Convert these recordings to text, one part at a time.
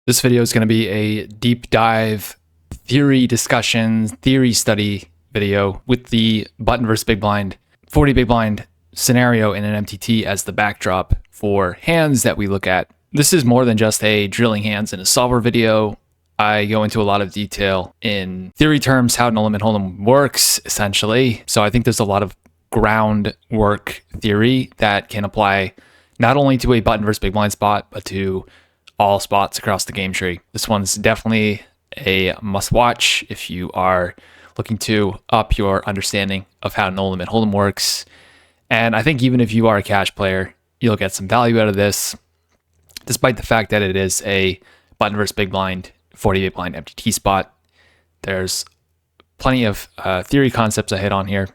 This video is going to be a deep dive theory discussion, theory study video with the button versus big blind, 40 big blind scenario in an MTT as the backdrop for hands that we look at. This is more than just a drilling hands in a solver video. I go into a lot of detail in theory terms, how no limit hold'em works essentially. So I think there's a lot of groundwork theory that can apply not only to a button versus big blind spot, but to all spots across the game tree. This one's definitely a must watch if you are looking to up your understanding of how no limit hold'em works. And I think even if you are a cash player, you'll get some value out of this, despite the fact that it is a button versus big blind, 40 big blind MTT spot. There's plenty of theory concepts I hit on here,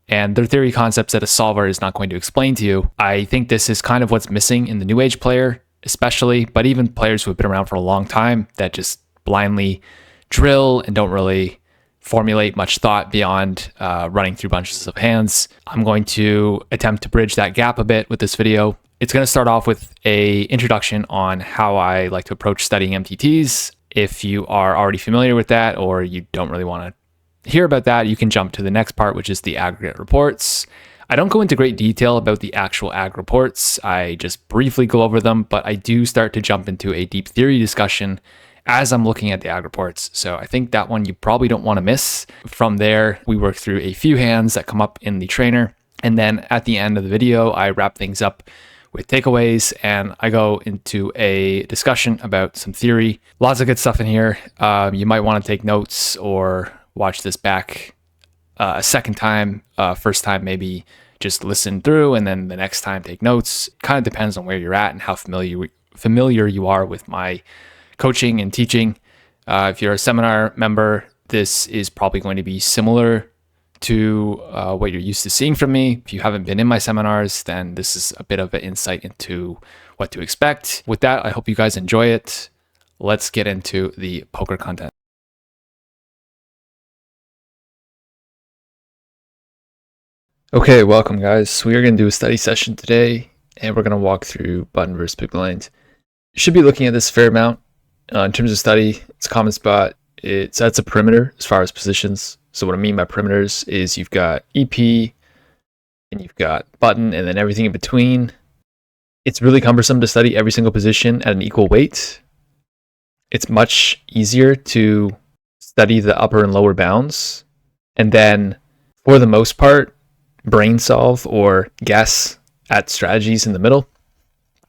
and they're theory concepts that a solver is not going to explain to you. I think this is kind of what's missing in the new age player, especially, but even players who have been around for a long time that just blindly drill and don't really formulate much thought beyond running through bunches of hands. I'm going to attempt to bridge that gap a bit with this video. It's going to start off with a introduction on how I like to approach studying MTTs. If you are already familiar with that, or you don't really want to hear about that, you can jump to the next part, which is the aggregate reports. I don't go into great detail about the actual ag reports. I just briefly go over them, but I do start to jump into a deep theory discussion as I'm looking at the ag reports. So I think that one you probably don't want to miss. From there, we work through a few hands that come up in the trainer. And then at the end of the video, I wrap things up with takeaways and I go into a discussion about some theory. Lots of good stuff in here. You might want to take notes or watch this back a second time. First time, maybe just listen through, and then the next time take notes. Kind of depends on where you're at and how familiar you are with my coaching and teaching. If you're a seminar member, this is probably going to be similar to what you're used to seeing from me. If you haven't been in my seminars, then this is a bit of an insight into what to expect. With that, I hope you guys enjoy it. Let's get into the poker content. Okay, welcome guys. We are going to do a study session today, and we're going to walk through button versus big blind. You should be looking at this a fair amount. In terms of study, it's a common spot. It sets a perimeter as far as positions. So what I mean by perimeters is you've got EP, and you've got button, and then everything in between. It's really cumbersome to study every single position at an equal weight. It's much easier to study the upper and lower bounds, and then for the most part, brain solve or guess at strategies in the middle.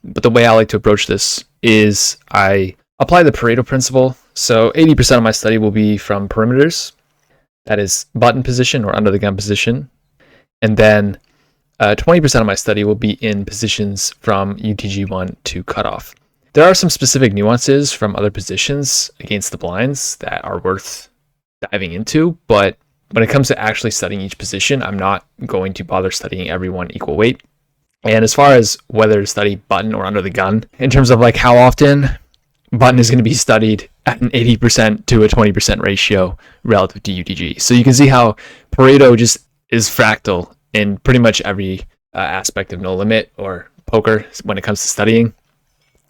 But the way I like to approach this is I apply the Pareto principle. So 80% of my study will be from perimeters, that is button position or under the gun position. And then 20% of my study will be in positions from UTG1 to cutoff. There are some specific nuances from other positions against the blinds that are worth diving into, but when it comes to actually studying each position, I'm not going to bother studying everyone equal weight. And as far as whether to study button or under the gun, in terms of like how often, button is going to be studied at an 80% to a 20% ratio relative to UTG. So you can see how Pareto just is fractal in pretty much every aspect of no limit or poker when it comes to studying.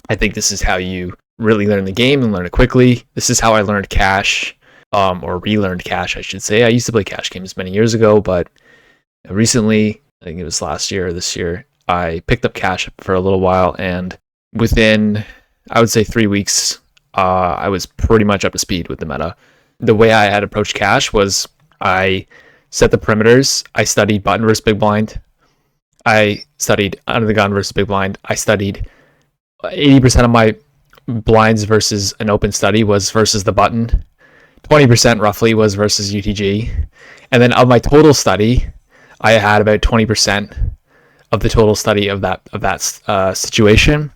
I think this is how you really learn the game and learn it quickly. This is how I learned cash. Or relearned cash, I should say. I used to play cash games many years ago, but recently, I think it was last year or this year, I picked up cash for a little while, and within, I would say 3 weeks, I was pretty much up to speed with the meta. The way I had approached cash was I set the perimeters, I studied button versus big blind, I studied under the gun versus big blind, I studied 80% of my blinds versus an open study was versus the button, 20% roughly was versus UTG. And then of my total study, I had about 20% of the total study of that situation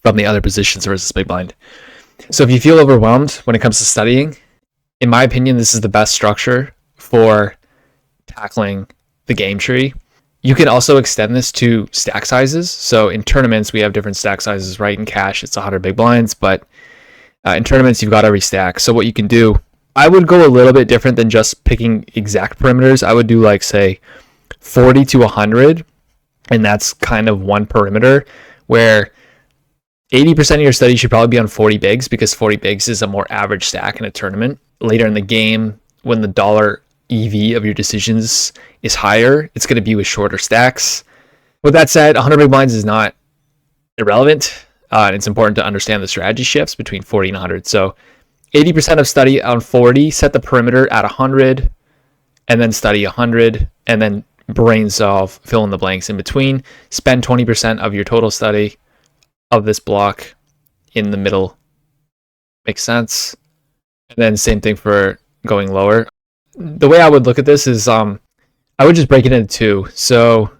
from the other positions versus big blind. So if you feel overwhelmed when it comes to studying, in my opinion, this is the best structure for tackling the game tree. You can also extend this to stack sizes. So in tournaments, we have different stack sizes, right? In cash, it's 100 big blinds, but in tournaments, you've got every stack. So what you can do, I would go a little bit different than just picking exact perimeters. I would do like, say, 40 to 100, and that's kind of one perimeter where 80% of your study should probably be on 40 bigs because 40 bigs is a more average stack in a tournament. Later in the game, when the dollar EV of your decisions is higher, it's going to be with shorter stacks. With that said, 100 big blinds is not irrelevant. And it's important to understand the strategy shifts between 40 and 100. So 80% of study on 40, set the perimeter at 100, and then study 100, and then brain solve, fill in the blanks in between. Spend 20% of your total study of this block in the middle. Makes sense. And then same thing for going lower. The way I would look at this is I would just break it into two. So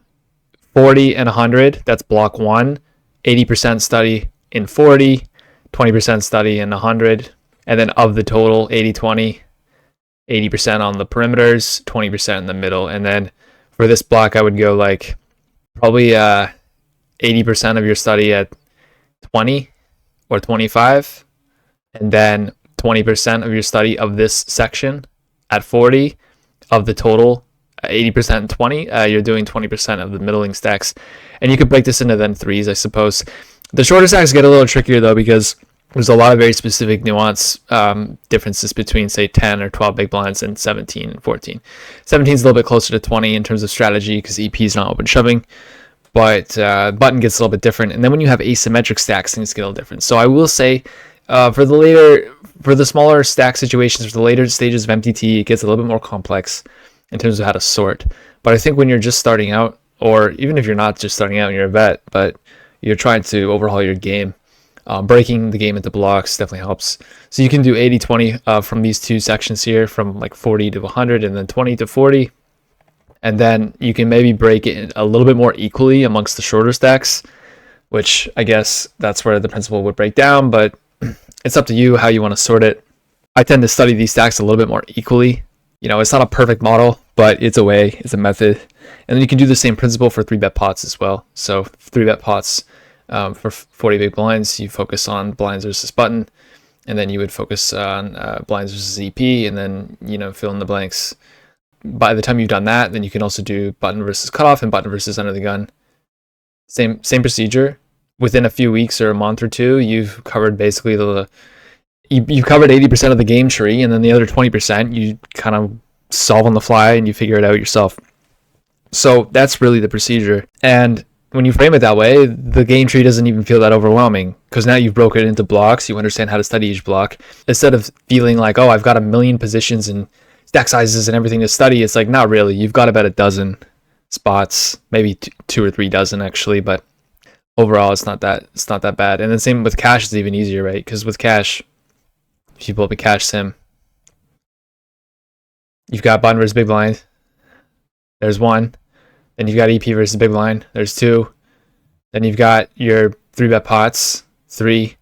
40 and 100, that's block one. 80% study in 40, 20% study in 100. And then of the total, 80-20, 80% on the perimeters, 20% in the middle. And then for this block, I would go like probably 80% of your study at 20 or 25, and then 20% of your study of this section at 40. Of the total 80% and 20, you're doing 20% of the middling stacks. And you could break this into then threes, I suppose. The shorter stacks get a little trickier though, because there's a lot of very specific nuance differences between, say, 10 or 12 big blinds and 17 and 14. 17 is a little bit closer to 20 in terms of strategy because EP is not open shoving, but button gets a little bit different. And then when you have asymmetric stacks, things get a little different. So I will say for the smaller stack situations, for the later stages of MTT, it gets a little bit more complex in terms of how to sort. But I think when you're just starting out, or even if you're not just starting out and you're a vet, but you're trying to overhaul your game, breaking the game into blocks definitely helps. So you can do 80-20 from these two sections here, from like 40 to 100 and then 20 to 40. And then you can maybe break it a little bit more equally amongst the shorter stacks, which I guess that's where the principle would break down, but it's up to you how you want to sort it. I tend to study these stacks a little bit more equally. You know, it's not a perfect model, but it's a way, it's a method. And then you can do the same principle for 3-bet pots as well. So 3-bet pots for 40 big blinds, you focus on blinds versus button, and then you would focus on blinds versus EP, and then, you know, fill in the blanks. By the time you've done that, then you can also do button versus cutoff and button versus under the gun. Same procedure. Within a few weeks or a month or two, you've covered basically you've covered 80% of the game tree, and then the other 20% you kind of solve on the fly and you figure it out yourself. So that's really the procedure. And when you frame it that way, the game tree doesn't even feel that overwhelming, because now you've broken it into blocks. You understand how to study each block. Instead of feeling like, oh, I've got a million positions and stack sizes and everything to study, it's like, not really. You've got about a dozen spots, maybe 2 or 3 dozen actually, but overall it's not that bad. And then same with cash is even easier, right? Because with cash, if you pull up a cash sim, you've got button versus big blind. There's 1. Then you've got EP versus big blind. There's 2. Then you've got your 3-bet pots. 3.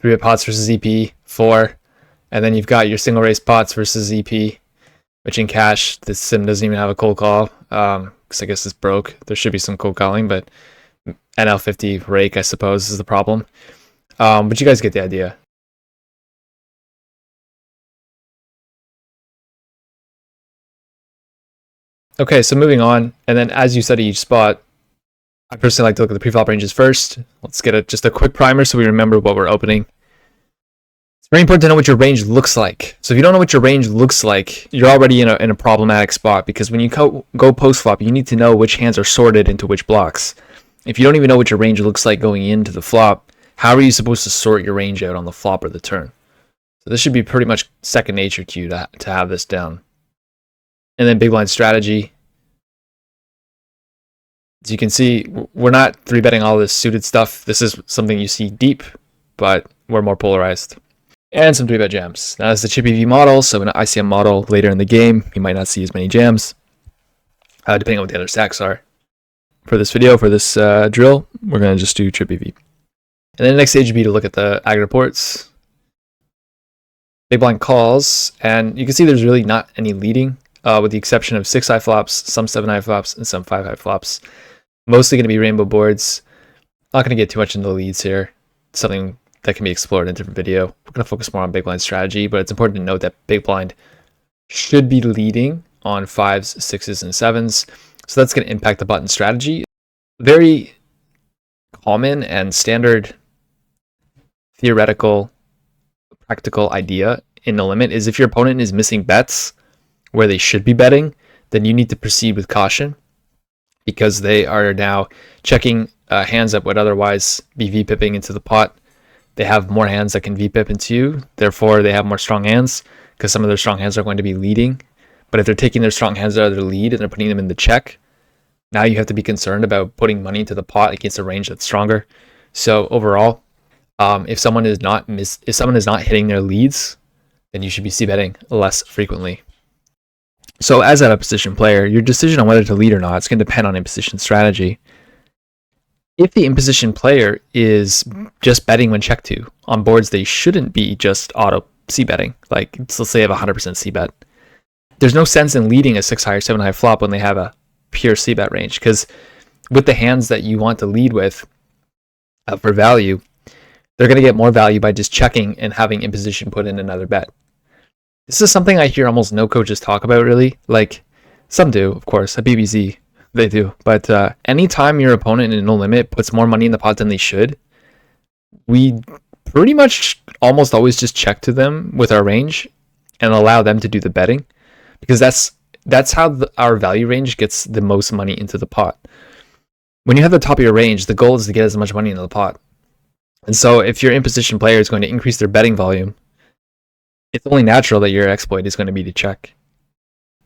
3-bet pots versus EP. 4. And then you've got your single race pots versus EP, which in cash, this sim doesn't even have a cold call. Because I guess it's broke. There should be some cold calling, but NL50 rake, I suppose, is the problem. But you guys get the idea. Okay, so moving on, and then as you study each spot, I personally like to look at the preflop ranges first. Let's get just a quick primer so we remember what we're opening. It's very important to know what your range looks like. So if you don't know what your range looks like, you're already in a problematic spot, because when you go post flop, you need to know which hands are sorted into which blocks. If you don't even know what your range looks like going into the flop, how are you supposed to sort your range out on the flop or the turn? So this should be pretty much second nature to you to have this down. And then big blind strategy. As you can see, we're not 3-betting all this suited stuff. This is something you see deep, but we're more polarized. And some 3-bet jams. Now, that's the chip EV model, so in an ICM model later in the game, you might not see as many jams, depending on what the other stacks are. For this video, for this drill, we're going to just do chip EV. And then the next stage would be to look at the aggregate reports. Big blind calls, and you can see there's really not any leading, with the exception of 6 high flops, some 7 high flops, and some 5 high flops. Mostly going to be rainbow boards. Not going to get too much into the leads here. It's something that can be explored in a different video. We're going to focus more on big blind strategy, but it's important to note that big blind should be leading on 5s, 6s, and 7s. So that's going to impact the button strategy. Very common and standard theoretical, practical idea in No Limit is if your opponent is missing bets where they should be betting, then you need to proceed with caution because they are now checking hands that would otherwise be VPIPing into the pot. They have more hands that can VPIP into you, therefore they have more strong hands because some of their strong hands are going to be leading. But if they're taking their strong hands out of their lead and they're putting them in the check, now you have to be concerned about putting money into the pot against a range that's stronger. So overall, if someone is not hitting their leads, then you should be c-betting less frequently. So as an in-position player, your decision on whether to lead or not is going to depend on in-position strategy. If the in-position player is just betting when check to on boards they shouldn't be just auto c-betting, like let's say they have a 100% c-bet, there's no sense in leading a 6 high or 7 high flop when they have a pure c-bet range, because with the hands that you want to lead with for value, they're going to get more value by just checking and having in-position put in another bet. This is something I hear almost no coaches talk about, really. Like, some do, of course, at BBZ, they do. But anytime your opponent in No Limit puts more money in the pot than they should, we pretty much almost always just check to them with our range and allow them to do the betting, because that's how our value range gets the most money into the pot. When you have the top of your range, the goal is to get as much money into the pot. And so if your in-position player is going to increase their betting volume, it's only natural that your exploit is going to be to check.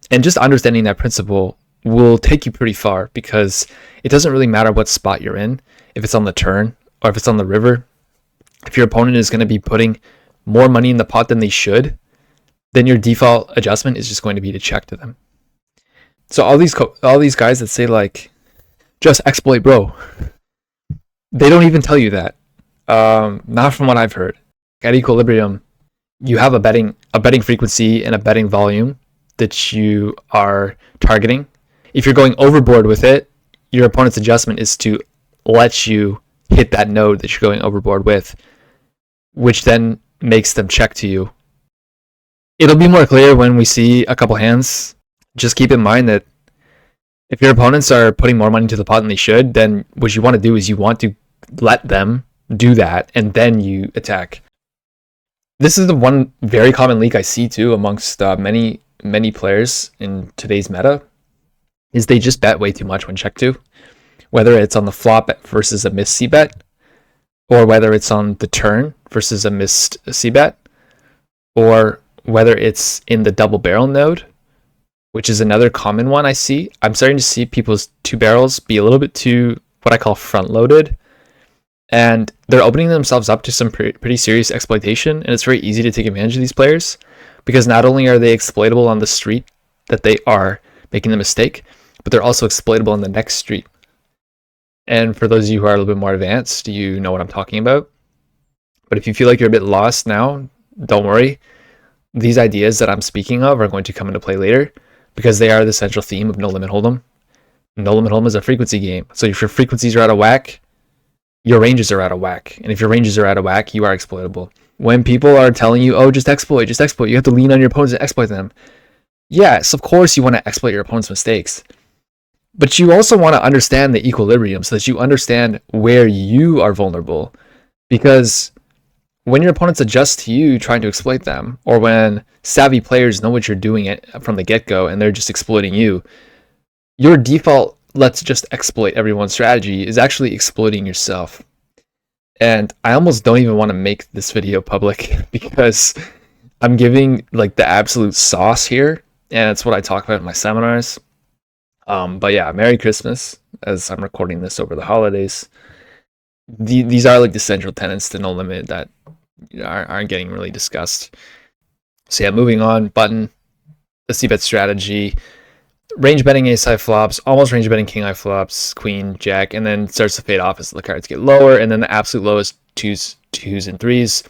And just understanding that principle will take you pretty far, because it doesn't really matter what spot you're in, if it's on the turn or if it's on the river. If your opponent is going to be putting more money in the pot than they should, then your default adjustment is just going to be to check to them. So all these guys that say like, just exploit, bro, they don't even tell you that. Not from what I've heard. At equilibrium, you have a betting frequency and a betting volume that you are targeting. If you're going overboard with it, your opponent's adjustment is to let you hit that node that you're going overboard with, which then makes them check to you. It'll be more clear when we see a couple hands. Just keep in mind that if your opponents are putting more money into the pot than they should, then what you want to do is you want to let them do that and then you attack. This is the one very common leak I see too amongst many players in today's meta, is they just bet way too much when check to, whether it's on the flop versus a missed c-bet, or whether it's on the turn versus a missed c-bet, or whether it's in the double barrel node, which is another common one I see. I'm starting to see people's two barrels be a little bit too what I call front loaded, and they're opening themselves up to some pretty serious exploitation, and it's very easy to take advantage of these players, because not only are they exploitable on the street that they are making the mistake, but they're also exploitable on the next street. And for those of you who are a little bit more advanced, you know what I'm talking about. But if you feel like you're a bit lost now, don't worry. These ideas that I'm speaking of are going to come into play later, because they are the central theme of No Limit Hold'em. No Limit Hold'em is a frequency game. So if your frequencies are out of whack, your ranges are out of whack. And if your ranges are out of whack, you are exploitable. When people are telling you, oh, just exploit, you have to lean on your opponents and exploit them. Yes, of course you want to exploit your opponent's mistakes. But you also want to understand the equilibrium so that you understand where you are vulnerable. Because when your opponents adjust to you trying to exploit them, or when savvy players know what you're doing from the get-go and they're just exploiting you, your default let's just exploit everyone's strategy is actually exploiting yourself. And I almost don't even want to make this video public because I'm giving like the absolute sauce here, and it's what I talk about in my seminars. But yeah, Merry Christmas, as I'm recording this over the holidays. These are like the central tenets to No Limit that aren't getting really discussed. So yeah, moving on, button, the c-bet strategy, range betting ace high flops, almost range betting king high flops, queen, jack, and then starts to fade off as the cards get lower, and then the absolute lowest twos and threes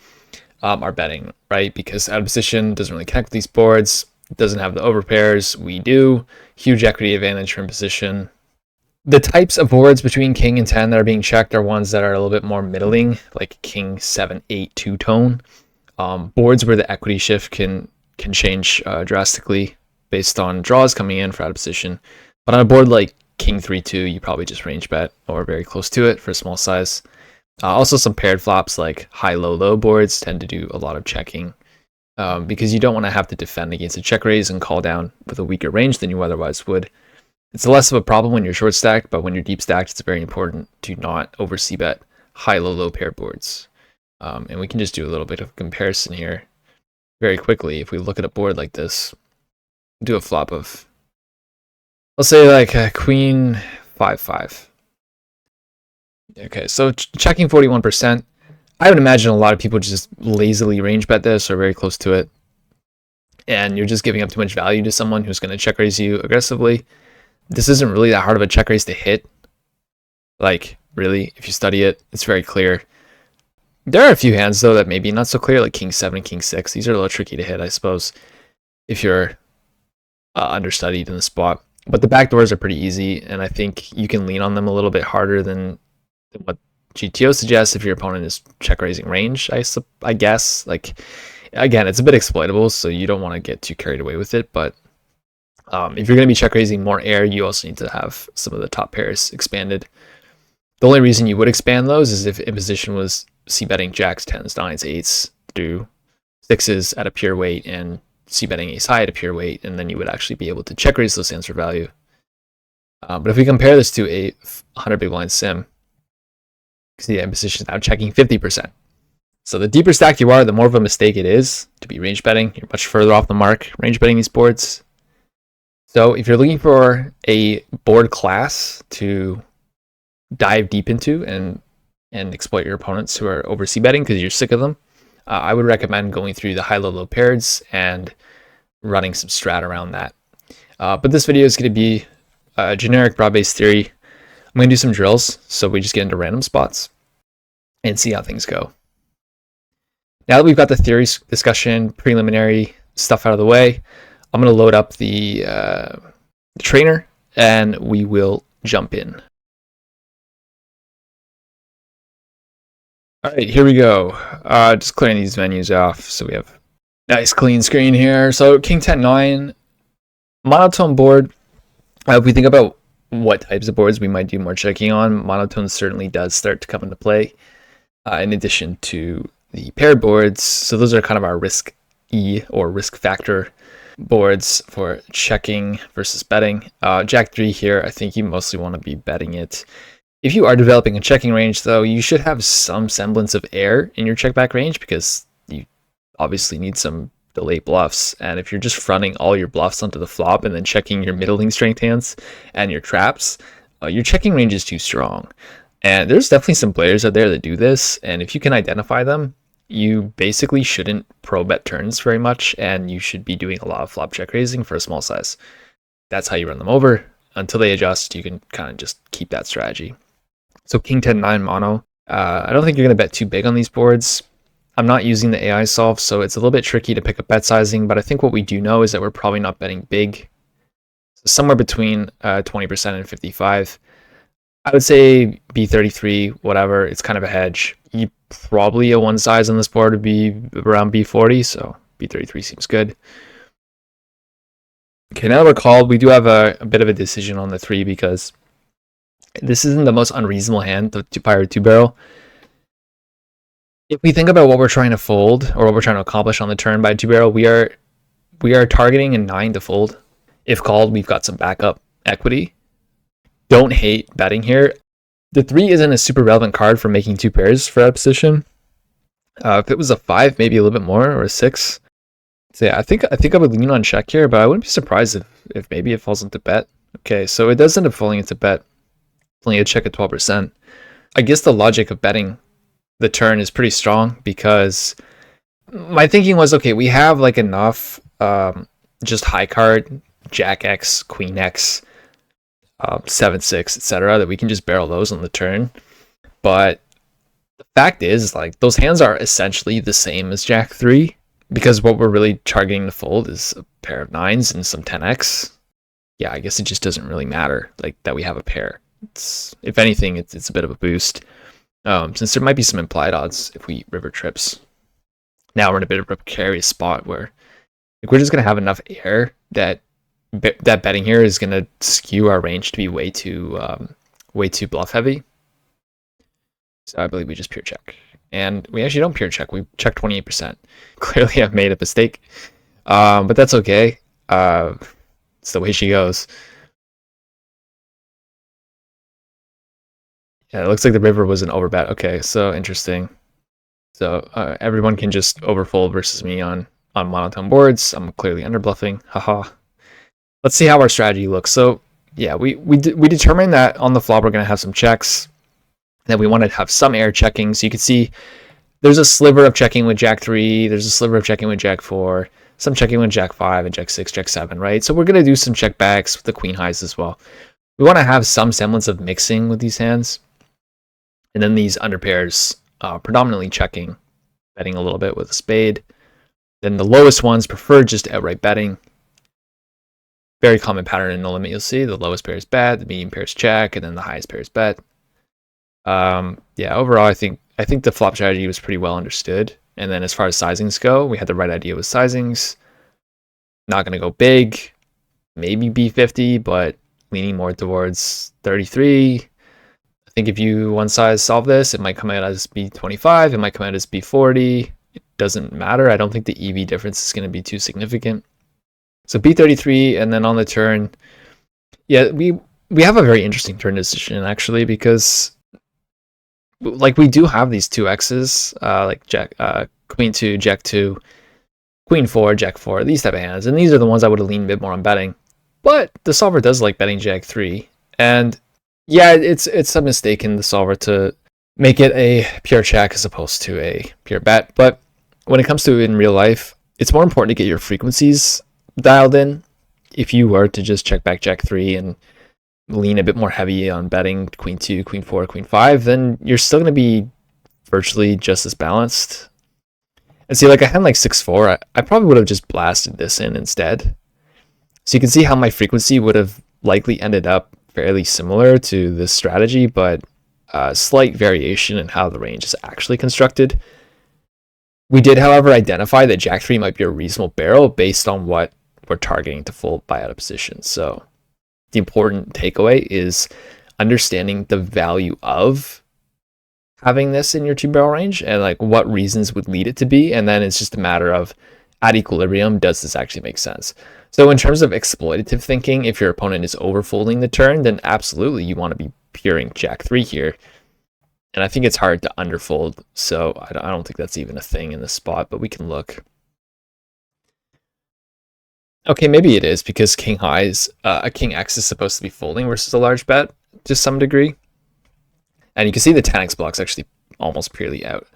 are betting, right? Because out of position doesn't really connect with these boards, it doesn't have the overpairs, we do. Huge equity advantage from position. The types of boards between king and 10 that are being checked are ones that are a little bit more middling, like king 7 8 two-tone. Boards where the equity shift can change drastically based on draws coming in for out of position. But on a board like king 3 2, you probably just range bet or very close to it for a small size. Also, some paired flops like high-low-low boards tend to do a lot of checking because you don't want to have to defend against a check raise and call down with a weaker range than you otherwise would. It's less of a problem when you're short stacked, but when you're deep stacked, it's very important to not over c-bet high-low-low paired boards. And we can just do a little bit of comparison here very quickly. If we look at a board like this, do a flop of, let's say like a queen 5-5. Okay, so checking 41%. I would imagine a lot of people just lazily range bet this or very close to it. And you're just giving up too much value to someone who's going to check raise you aggressively. This isn't really that hard of a check raise to hit. Like, really, if you study it, it's very clear. There are a few hands, though, that maybe not so clear, like king 7, king 6. These are a little tricky to hit, I suppose, if you're understudied in the spot. But the back doors are pretty easy, and I think you can lean on them a little bit harder than what GTO suggests if your opponent is check raising range, I guess. Like, again, it's a bit exploitable, so you don't want to get too carried away with it. But if you're going to be check raising more air, you also need to have some of the top pairs expanded. The only reason you would expand those is if imposition was c-betting jacks, 10s, 9s, 8s through 6s at a pure weight and c-betting ace high at a pure weight, and then you would actually be able to check raise those hands for value. But if we compare this to a 100 big blind sim, see the imposition is now checking 50%. So the deeper stacked you are, the more of a mistake it is to be range betting. You're much further off the mark range betting these boards. So if you're looking for a board class to dive deep into and exploit your opponents who are over c-betting because you're sick of them, I would recommend going through the high-low-low pairs and running some strat around that. But this video is going to be a generic broad-based theory. I'm going to do some drills, so we just get into random spots and see how things go. Now that we've got the theory discussion, preliminary stuff out of the way, I'm going to load up the trainer and we will jump in. All right, here we go. Just clearing these menus off so we have nice clean screen here. So king 10-9, monotone board. If we think about what types of boards we might do more checking on, monotone certainly does start to come into play in addition to the paired boards. So those are kind of our risk E or risk factor boards for checking versus betting. Jack 3 here, I think you mostly want to be betting it. If you are developing a checking range, though, you should have some semblance of air in your check back range because you obviously need some delay bluffs. And if you're just fronting all your bluffs onto the flop and then checking your middling strength hands and your traps, your checking range is too strong. And there's definitely some players out there that do this. And if you can identify them, you basically shouldn't pro bet turns very much. And you should be doing a lot of flop check raising for a small size. That's how you run them over. Until they adjust, you can kind of just keep that strategy. So king 10-9 mono. I don't think you're going to bet too big on these boards. I'm not using the AI solve, so it's a little bit tricky to pick up bet sizing, but I think what we do know is that we're probably not betting big. So somewhere between 20% and 55%. I would say B33, whatever, it's kind of a hedge. You probably a one size on this board would be around B40, so B33 seems good. Okay, now that we're called, we do have a bit of a decision on the 3 because this isn't the most unreasonable hand to fire a 2-barrel. If we think about what we're trying to fold or what we're trying to accomplish on the turn by a 2-barrel, we are targeting a 9 to fold. If called, we've got some backup equity. Don't hate betting here. The 3 isn't a super relevant card for making 2 pairs for that position. If it was a 5, maybe a little bit more, or a 6. So yeah, I think I would lean on check here, but I wouldn't be surprised if maybe it falls into bet. Okay, so it does end up falling into bet. Only a check at 12%. I guess the logic of betting the turn is pretty strong because my thinking was, okay, we have like enough just high card, Jack X, Queen X, 7-6, etc., that we can just barrel those on the turn. But the fact is, like, those hands are essentially the same as Jack 3 because what we're really targeting to fold is a pair of 9s and some 10x. Yeah, I guess it just doesn't really matter like that we have a pair. If anything, it's a bit of a boost. Since there might be some implied odds if we river trips. Now we're in a bit of a precarious spot where like, we're just going to have enough air that betting here is going to skew our range to be way too bluff heavy. So I believe we just pure check. And we actually don't pure check. We check 28%. Clearly I've made a mistake. But that's okay. It's the way she goes. Yeah, it looks like the river was an overbet. Okay, so interesting. So everyone can just overfold versus me on monotone boards. I'm clearly underbluffing. Haha. Let's see how our strategy looks. So yeah, we determined that on the flop we're going to have some checks. That we want to have some air checking. So you can see there's a sliver of checking with Jack 3. There's a sliver of checking with Jack 4. Some checking with Jack 5 and Jack 6, Jack 7, right? So we're going to do some check backs with the queen highs as well. We want to have some semblance of mixing with these hands. And then these underpairs predominantly checking, betting a little bit with a spade. Then the lowest ones prefer just outright betting. Very common pattern in No Limit, you'll see. The lowest pair is bet, the medium pair is check, and then the highest pair is bet. Yeah, overall, I think the flop strategy was pretty well understood. And then as far as sizings go, we had the right idea with sizings. Not going to go big, maybe B50, but leaning more towards 33. I think if you one size solve this, it might come out as B25, it might come out as B40. It doesn't matter. I don't think the EV difference is going to be too significant. So B33, and then on the turn, yeah, we have a very interesting turn decision actually, because like we do have these two X's, like Jack, Queen 2, Jack 2, Queen 4, Jack 4, these type of hands, and these are the ones I would have leaned a bit more on betting. But the solver does like betting Jack 3, and yeah, it's a mistake in the solver to make it a pure check as opposed to a pure bet. But when it comes to in real life, it's more important to get your frequencies dialed in. If you were to just check back Jack 3 and lean a bit more heavy on betting Queen 2, Queen 4, Queen 5, then you're still going to be virtually just as balanced. And see, like a hand like 6-4, I probably would have just blasted this in instead. So you can see how my frequency would have likely ended up fairly similar to this strategy, but a slight variation in how the range is actually constructed. We did, however, identify that Jack 3 might be a reasonable barrel based on what we're targeting to fold by out of position. So the important takeaway is understanding the value of having this in your 2-barrel range and like what reasons would lead it to be. And then it's just a matter of at equilibrium, does this actually make sense? So in terms of exploitative thinking, if your opponent is overfolding the turn, then absolutely you want to be puring Jack 3 here. And I think it's hard to underfold, so I don't think that's even a thing in this spot, but we can look. Okay, maybe it is because King Highs, a King X is supposed to be folding versus a large bet to some degree. And you can see the 10x block's actually almost purely out.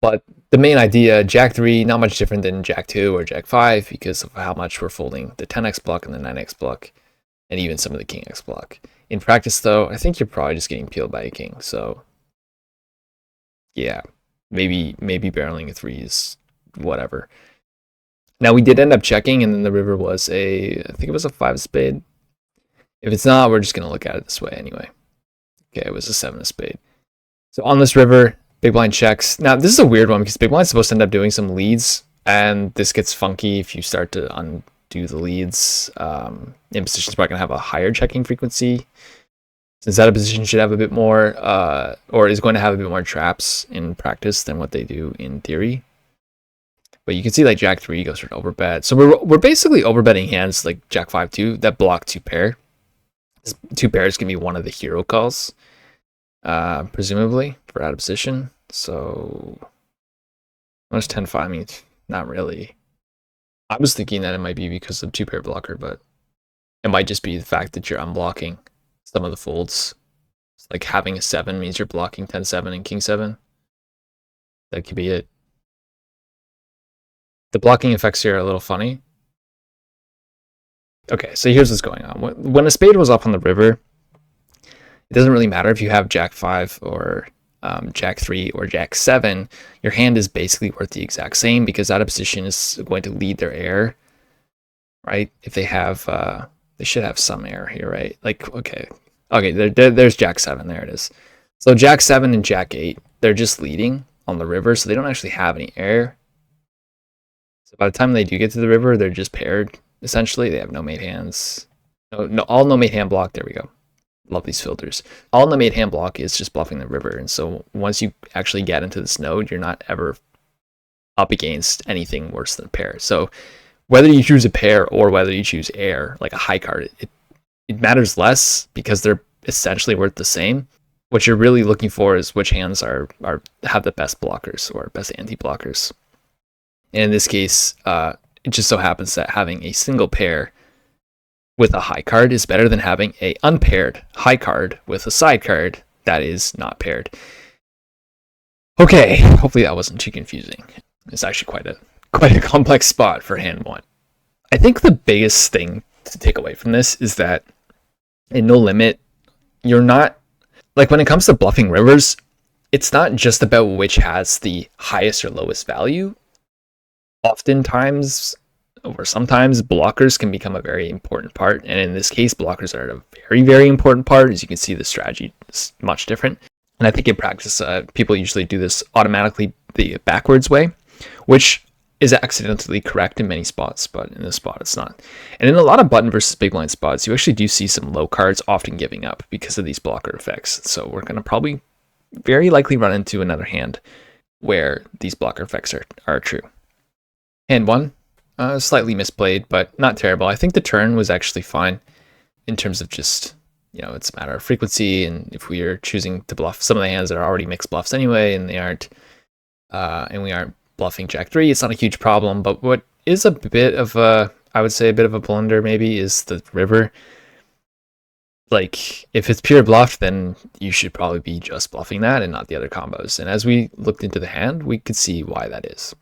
But the main idea, Jack 3, not much different than Jack 2 or Jack 5 because of how much we're folding the 10x block and the 9x block, and even some of the King X block. In practice, though, I think you're probably just getting peeled by a king. So yeah, maybe barreling a 3 is whatever. Now we did end up checking, and then the river was I think it was a 5 of spade. If it's not, we're just going to look at it this way anyway. Okay, it was a 7 of spade. So on this river, big blind checks. Now this is a weird one because big blind's supposed to end up doing some leads, and this gets funky if you start to undo the leads. In position's probably going to have a higher checking frequency, since that position should have a bit more, or is going to have a bit more traps in practice than what they do in theory. But you can see like Jack 3 goes for an overbet. So we're basically overbetting hands like Jack 5-2 that block 2 pair. This 2 pairs can be one of the hero calls, presumably, for out of position. So what's 10-5 mean? Not really. I was thinking that it might be because of 2 pair blocker, but it might just be the fact that you're unblocking some of the folds. It's like having a 7 means you're blocking 10-7 and King 7. That could be it. The blocking effects here are a little funny. Okay, so here's what's going on. When a spade was up on the river, it doesn't really matter if you have Jack 5 or Jack 3 or Jack 7. Your hand is basically worth the exact same because out of position is going to lead their air, right? If they have, they should have some air here, right? Like, okay, there's Jack 7, there it is. So Jack 7 and Jack 8, they're just leading on the river, so they don't actually have any air. So by the time they do get to the river, they're just paired, essentially. They have no mate hands. No, all no mate hand block, there we go. Love these filters. All in the made hand block is just bluffing the river. And so once you actually get into this node, you're not ever up against anything worse than a pair. So whether you choose a pair or whether you choose air, like a high card, it matters less because they're essentially worth the same. What you're really looking for is which hands have the best blockers or best anti-blockers. And in this case, it just so happens that having a single pair with a high card is better than having a unpaired high card with a side card that is not paired. Okay, hopefully that wasn't too confusing. It's actually quite a complex spot for hand one. I think the biggest thing to take away from this is that in no limit, you're not, like when it comes to bluffing rivers, it's not just about which has the highest or lowest value. Oftentimes, or sometimes, blockers can become a very important part. And in this case, blockers are a very, very important part. As you can see, the strategy is much different. And I think in practice, people usually do this automatically the backwards way, which is accidentally correct in many spots, but in this spot, it's not. And in a lot of button versus big blind spots, you actually do see some low cards often giving up because of these blocker effects. So we're going to probably very likely run into another hand where these blocker effects are true. Hand one, slightly misplayed, but not terrible. I think the turn was actually fine in terms of just, it's a matter of frequency. And if we are choosing to bluff some of the hands that are already mixed bluffs anyway, and we aren't bluffing Jack 3, it's not a huge problem. But what is a bit of I would say a bit of a blunder maybe is the river. Like, if it's pure bluff, then you should probably be just bluffing that and not the other combos. And as we looked into the hand, we could see why that is.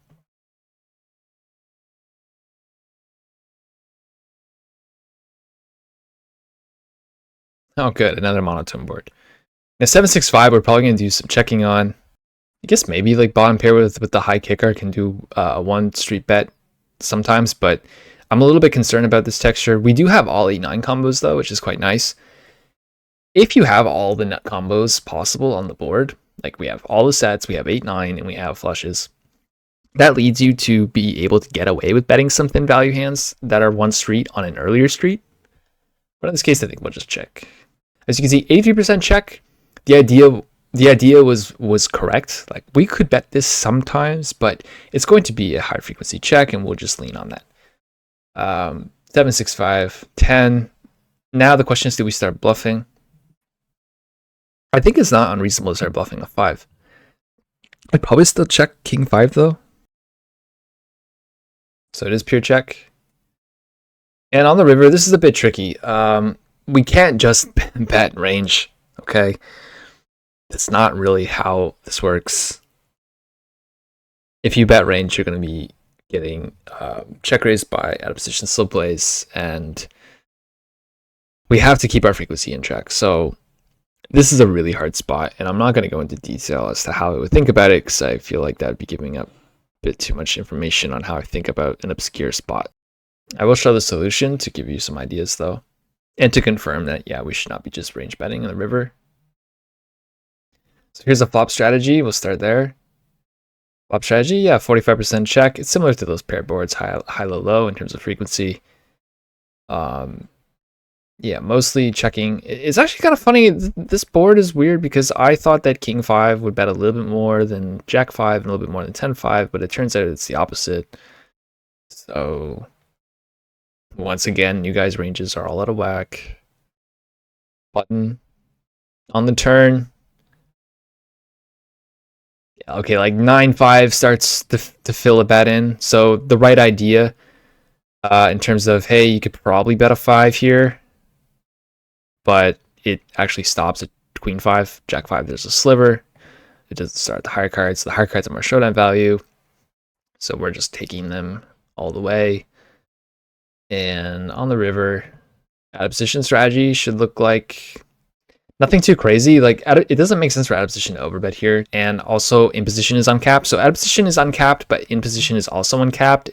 Oh, good. Another monotone board. Now, 7-6-5, we're probably going to do some checking on. I guess maybe like bottom pair with the high kicker can do a one street bet sometimes, but I'm a little bit concerned about this texture. We do have all 8-9 combos, though, which is quite nice. If you have all the nut combos possible on the board, like we have all the sets, we have 8-9, and we have flushes, that leads you to be able to get away with betting some thin value hands that are one street on an earlier street. But in this case, I think we'll just check. As you can see, 83% check. The idea was correct. Like, we could bet this sometimes, but it's going to be a high frequency check, and we'll just lean on that. 7-6-5, 10. Now the question is, do we start bluffing? I think it's not unreasonable to start bluffing a 5. I'd probably still check King 5 though. So it is pure check. And on the river, this is a bit tricky. We can't just bet range, okay? That's not really how this works. If you bet range, you're going to be getting check raised by out of position slow plays, and we have to keep our frequency in check. So this is a really hard spot, and I'm not going to go into detail as to how I would think about it, because I feel like that would be giving up a bit too much information on how I think about an obscure spot. I will show the solution to give you some ideas, though, and to confirm that, yeah, we should not be just range betting in the river. So here's a flop strategy. We'll start there. Flop strategy, yeah, 45% check. It's similar to those paired boards, high, low, low in terms of frequency. Yeah, mostly checking. It's actually kind of funny. This board is weird because I thought that King 5 would bet a little bit more than Jack 5 and a little bit more than 10-5, but it turns out it's the opposite. So once again, you guys' ranges are all out of whack. Button on the turn. Yeah, okay, like 9-5 starts to fill a bet in. So the right idea in terms of, hey, you could probably bet a 5 here, but it actually stops at Queen 5, Jack 5. There's a sliver. It doesn't start at the higher cards. The higher cards are more showdown value, so we're just taking them all the way. And on the river, out of position strategy should look like nothing too crazy. Like, it doesn't make sense for out of position to overbet here, and also in position is uncapped. So out of position is uncapped, but in position is also uncapped.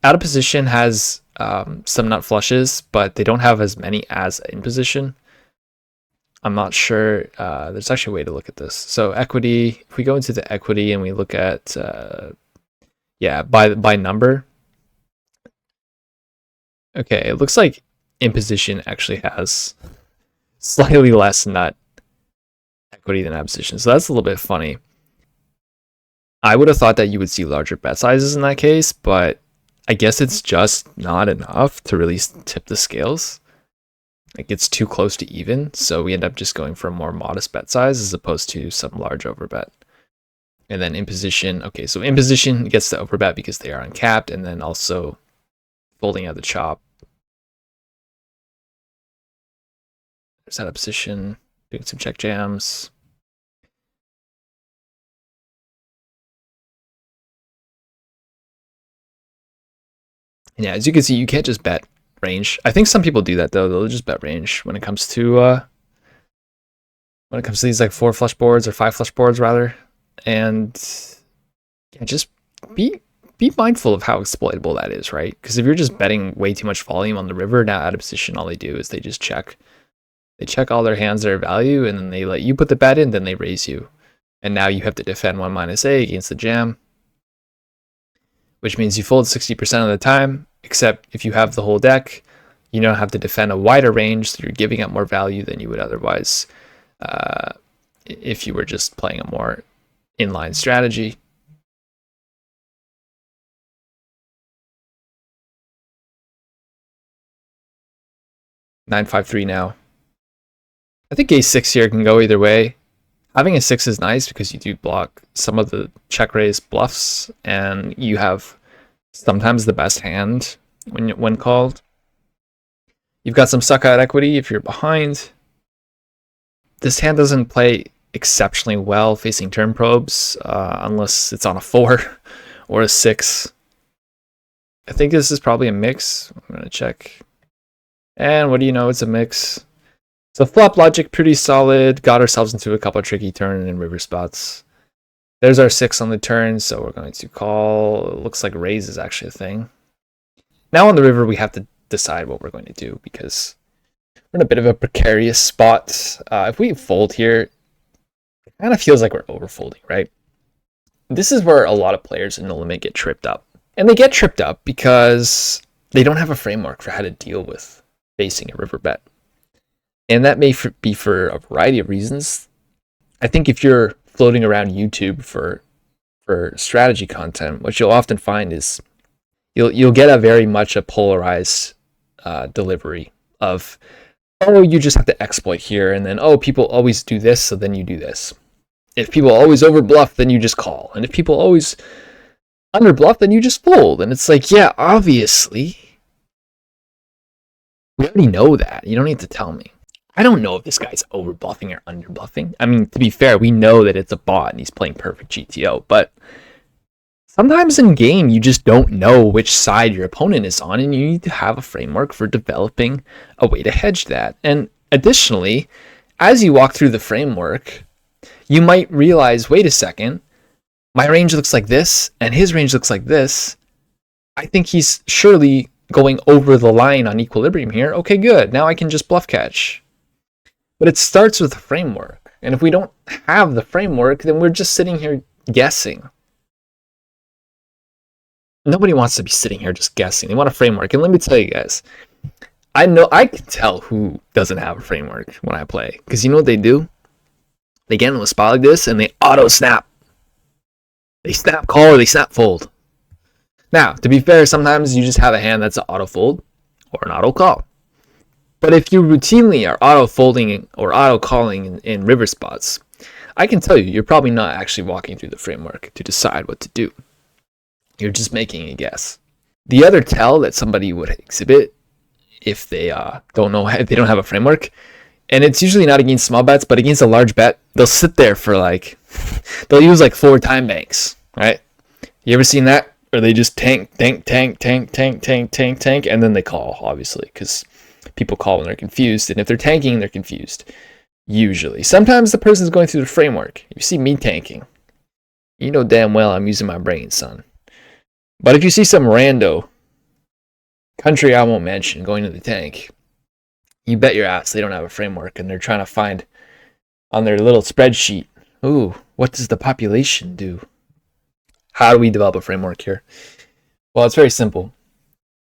Out of position has some nut flushes, but they don't have as many as in position. I'm not sure. There's actually a way to look at this. So equity, if we go into the equity and we look at, by number. Okay, it looks like in position actually has slightly less net equity than opposition. So that's a little bit funny. I would have thought that you would see larger bet sizes in that case, but I guess it's just not enough to really tip the scales. Like it's too close to even, so we end up just going for a more modest bet size as opposed to some large overbet. And then in position, okay, so in position gets the overbet because they are uncapped, and then also folding out the chop. There's that position, doing some check jams. And yeah, as you can see, you can't just bet range. I think some people do that though. They'll just bet range when it comes to these like 4 flush boards or 5 flush boards rather. And yeah, just be mindful of how exploitable that is, right? Because if you're just betting way too much volume on the river, now out of position, all they do is they just check. They check all their hands that are value, and then they let you put the bet in, then they raise you. And now you have to defend 1-A against the jam, which means you fold 60% of the time, except if you have the whole deck, you don't have to defend a wider range, so you're giving up more value than you would otherwise if you were just playing a more inline strategy. $9-5-3 now. I think a6 here can go either way. Having a 6 is nice because you do block some of the check raise bluffs, and you have sometimes the best hand when called. You've got some suck out equity if you're behind. This hand doesn't play exceptionally well facing turn probes unless it's on a 4 or a 6. I think this is probably a mix. I'm going to check. And what do you know? It's a mix. So flop logic pretty solid. Got ourselves into a couple of tricky turn and river spots. There's our 6 on the turn, so we're going to call. It looks like raise is actually a thing. Now on the river, we have to decide what we're going to do because we're in a bit of a precarious spot. If we fold here, it kind of feels like we're overfolding, right? This is where a lot of players in the limit get tripped up. And they get tripped up because they don't have a framework for how to deal with facing a river bet. And that may be for a variety of reasons. I think if you're floating around YouTube for strategy content, what you'll often find is you'll get a very much a polarized delivery of, oh, you just have to exploit here, and then, oh, people always do this, so then you do this. If people always over bluff, then you just call. And if people always under bluff, then you just fold. And it's like, yeah, obviously. We already know that. You don't need to tell me. I don't know if this guy's over bluffing or under bluffing. I mean, to be fair, we know that it's a bot and he's playing perfect GTO, but sometimes in game, you just don't know which side your opponent is on, and you need to have a framework for developing a way to hedge that. And additionally, as you walk through the framework, you might realize, wait a second, my range looks like this, and his range looks like this. I think he's surely going over the line on equilibrium here. Okay, good. Now I can just bluff catch. But it starts with a framework. And if we don't have the framework, then we're just sitting here guessing. Nobody wants to be sitting here just guessing. They want a framework. And let me tell you guys, I can tell who doesn't have a framework when I play. Because you know what they do? They get in a spot like this and they auto snap. They snap call or they snap fold. Now, to be fair, sometimes you just have a hand that's an auto fold or an auto call. But if you routinely are auto folding or auto calling in river spots, I can tell you, you're probably not actually walking through the framework to decide what to do. You're just making a guess. The other tell that somebody would exhibit if they don't have a framework, and it's usually not against small bets, but against a large bet, they'll sit there for they'll use 4 time banks, right? You ever seen that? Or they just tank, and then they call, obviously, because people call when they're confused, and if they're tanking, they're confused. Usually. Sometimes the person's going through the framework. If you see me tanking, you know damn well I'm using my brain, son. But if you see some rando, country I won't mention, going to the tank, you bet your ass they don't have a framework, and they're trying to find on their little spreadsheet, ooh, what does the population do? How do we develop a framework here? Well, it's very simple.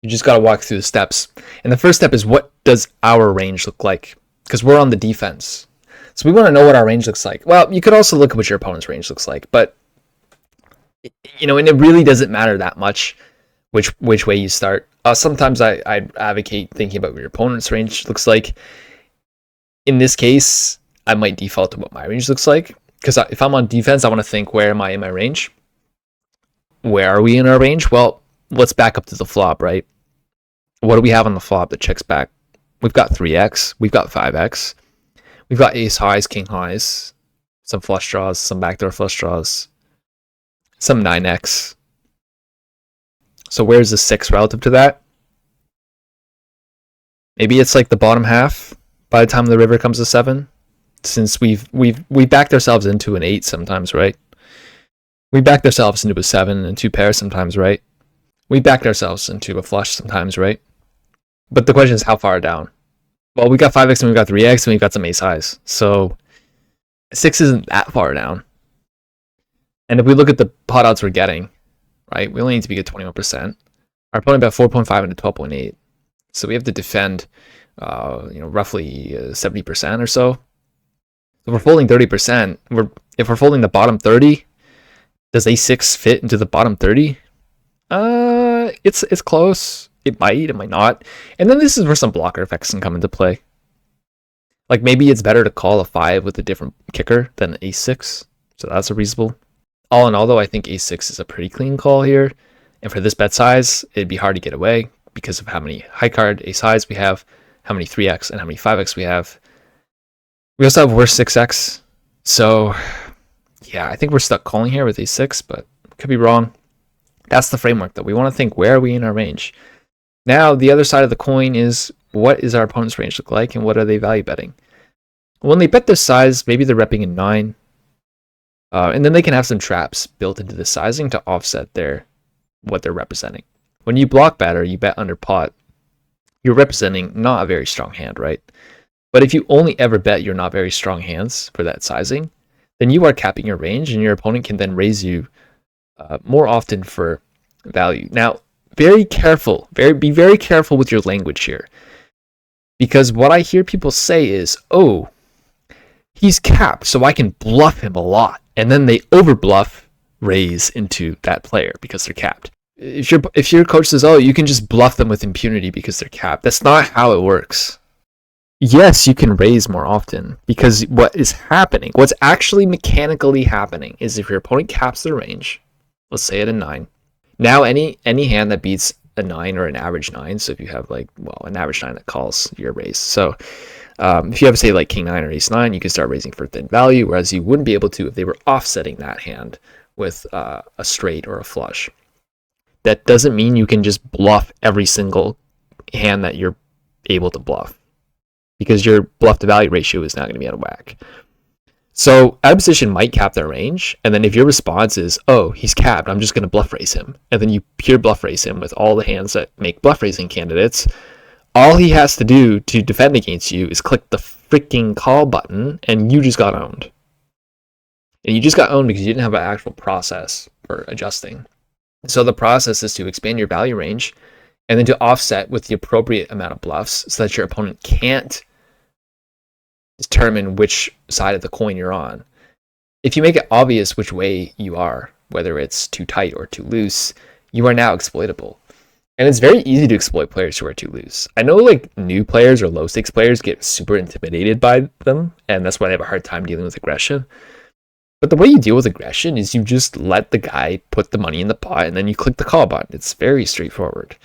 You just got to walk through the steps. And the first step is, what does our range look like because we're on the defense. So we want to know what our range looks like. Well, you could also look at what your opponent's range looks like, but and it really doesn't matter that much which way you start. Sometimes I advocate thinking about what your opponent's range looks like. In this case, I might default to what my range looks like, because if I'm on defense, I want to think, where am I in my range? Where are we in our range? Well, let's back up to the flop, right? What do we have on the flop that checks back? We've got 3x, we've got 5x, we've got ace highs, king highs, some flush draws, some backdoor flush draws, some 9x. So where's the 6 relative to that? Maybe it's like the bottom half by the time the river comes to 7, since we've backed ourselves into an 8 sometimes, right? We backed ourselves into a 7 and 2 pairs sometimes, right? We backed ourselves into a flush sometimes, right? But the question is, how far down? Well, we got 5x and we've got 3x and we've got some ace highs. So 6 isn't that far down. And if we look at the pot odds we're getting, right, we only need to be at 21%. Our opponent bet 4.5 into 12.8. So we have to defend, roughly 70% or so. If we're folding 30%, if we're folding the bottom 30, does a6 fit into the bottom 30? It's close. It might not. And then this is where some blocker effects can come into play. Like maybe it's better to call a 5 with a different kicker than a6. So that's a reasonable. All in all, though, I think a6 is a pretty clean call here. And for this bet size, it'd be hard to get away because of how many high card ace highs we have, how many 3x and how many 5x we have. We also have worse 6x. So yeah, I think we're stuck calling here with a6, but could be wrong. That's the framework, though. We want to think, where are we in our range? Now, the other side of the coin is, what is our opponent's range look like, and what are they value betting? When they bet this size, maybe they're repping in 9. And then they can have some traps built into the sizing to offset what they're representing. When you block bet or you bet under pot, you're representing not a very strong hand, right? But if you only ever bet your not very strong hands for that sizing, then you are capping your range, and your opponent can then raise you more often for value. Now, be very careful with your language here, because what I hear people say is, oh, he's capped, so I can bluff him a lot, and then they over bluff raise into that player because they're capped. If your coach says, oh, you can just bluff them with impunity because they're capped, that's not how it works. Yes, you can raise more often, because what's actually mechanically happening is, if your opponent caps their range, let's say at a 9, now any hand that beats a 9 or an average 9, so if you have an average 9 that calls your raise. So if you have, say, like king 9 or ace 9, you can start raising for thin value, whereas you wouldn't be able to if they were offsetting that hand with a straight or a flush. That doesn't mean you can just bluff every single hand that you're able to bluff, because your bluff to value ratio is not going to be out of whack. So out of position might cap their range, and then if your response is, oh, he's capped, I'm just going to bluff raise him, and then you pure bluff raise him with all the hands that make bluff raising candidates, all he has to do to defend against you is click the freaking call button, and you just got owned. And you just got owned because you didn't have an actual process for adjusting. So the process is to expand your value range, and then to offset with the appropriate amount of bluffs so that your opponent can't determine which side of the coin you're on. If you make it obvious which way you are, whether it's too tight or too loose, you are now exploitable. And it's very easy to exploit players who are too loose. I know new players or low stakes players get super intimidated by them, and that's why they have a hard time dealing with aggression. But the way you deal with aggression is you just let the guy put the money in the pot, and then you click the call button. It's very straightforward.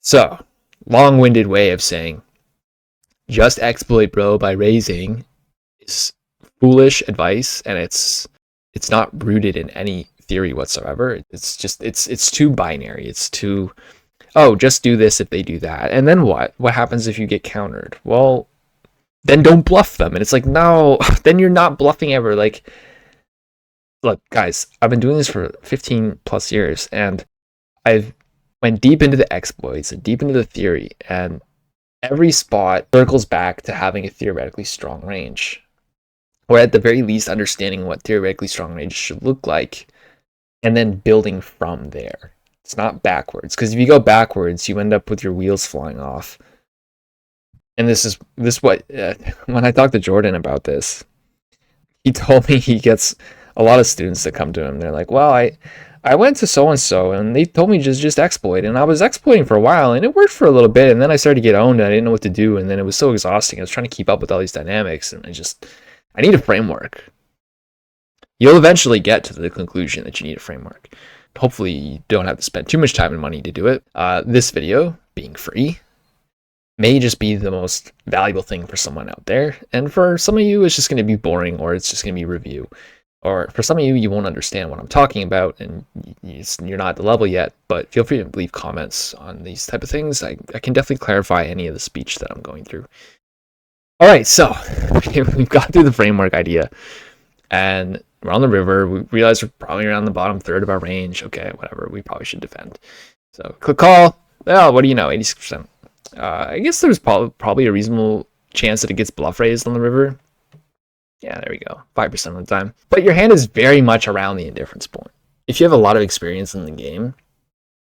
So, long-winded way of saying, just exploit, bro, by raising is foolish advice, and it's not rooted in any theory whatsoever. It's just it's too binary. It's too, oh, just do this if they do that, and then what happens if you get countered? Well, then don't bluff them. And it's like, no, then you're not bluffing ever. Like, look, guys, I've been doing this for 15 plus years, and I've went deep into the exploits and deep into the theory, and every spot circles back to having a theoretically strong range, or at the very least understanding what theoretically strong range should look like, and then building from there. It's not backwards, because if you go backwards, you end up with your wheels flying off. And this what when I talked to Jordan about this, he told me he gets a lot of students that come to him. They're like, well, I went to so and so and they told me just exploit, and I was exploiting for a while and it worked for a little bit, and then I started to get owned and I didn't know what to do, and then it was so exhausting. I was trying to keep up with all these dynamics, and I need a framework. You'll eventually get to the conclusion that you need a framework. Hopefully you don't have to spend too much time and money to do it. This video, being free, may just be the most valuable thing for someone out there. And for some of you, it's just going to be boring, or it's just going to be review. Or for some of you, you won't understand what I'm talking about and you're not at the level yet, but feel free to leave comments on these type of things. I can definitely clarify any of the speech that I'm going through. All right, so we've got through the framework idea and we're on the river. We realize we're probably around the bottom third of our range. Okay, whatever, we probably should defend. So click call. Well, what do you know, 86%. I guess there's probably a reasonable chance that it gets bluff raised on the river. Yeah, there we go, 5% of the time. But your hand is very much around the indifference point. If you have a lot of experience in the game,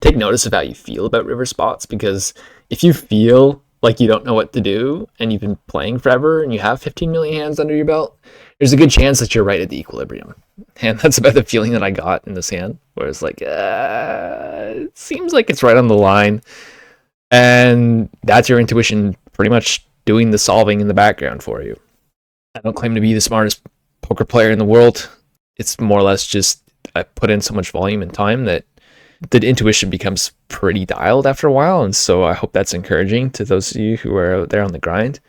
take notice of how you feel about river spots, because if you feel like you don't know what to do and you've been playing forever and you have 15 million hands under your belt, there's a good chance that you're right at the equilibrium. And that's about the feeling that I got in this hand, where it's like, it seems like it's right on the line. And that's your intuition pretty much doing the solving in the background for you. I don't claim to be the smartest poker player in the world. It's more or less just I put in so much volume and time that the intuition becomes pretty dialed after a while. And so I hope that's encouraging to those of you who are out there on the grind.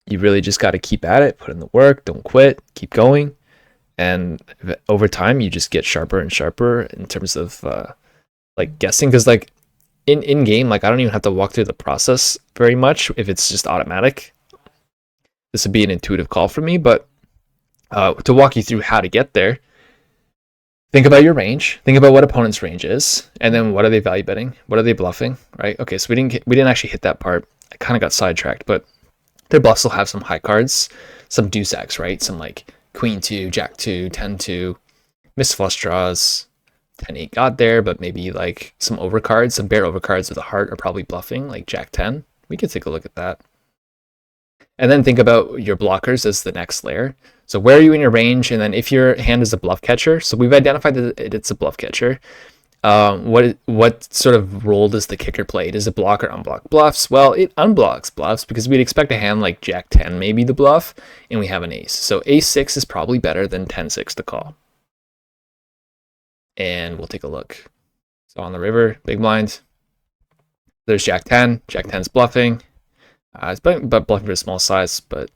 You really just got to keep at it, put in the work, don't quit, keep going. And over time, you just get sharper and sharper in terms of like guessing. Because like in game, like I don't even have to walk through the process very much if it's just automatic. This would be an intuitive call for me, but to walk you through how to get there, think about your range, think about what opponent's range is, and then what are they value betting, what are they bluffing, right? Okay, so we didn't actually hit that part. I kind of got sidetracked, but their bluffs will have some high cards, some deuce X, right? Some like queen 2, jack 2, 10 2, missed flush draws, 10 8 got there, but maybe like some overcards, some bare overcards with a heart are probably bluffing, like jack 10. We could take a look at that. And then think about your blockers as the next layer. So where are you in your range? And then if your hand is a bluff catcher, so we've identified that it's a bluff catcher. What sort of role does the kicker play? Does it block or unblock bluffs? Well, it unblocks bluffs because we'd expect a hand like jack 10 maybe the bluff, and we have an ace. So ace 6 is probably better than 10 6 to call. And we'll take a look. So on the river, big blind. There's jack 10. Jack 10's bluffing. It's but bluffing for a small size, but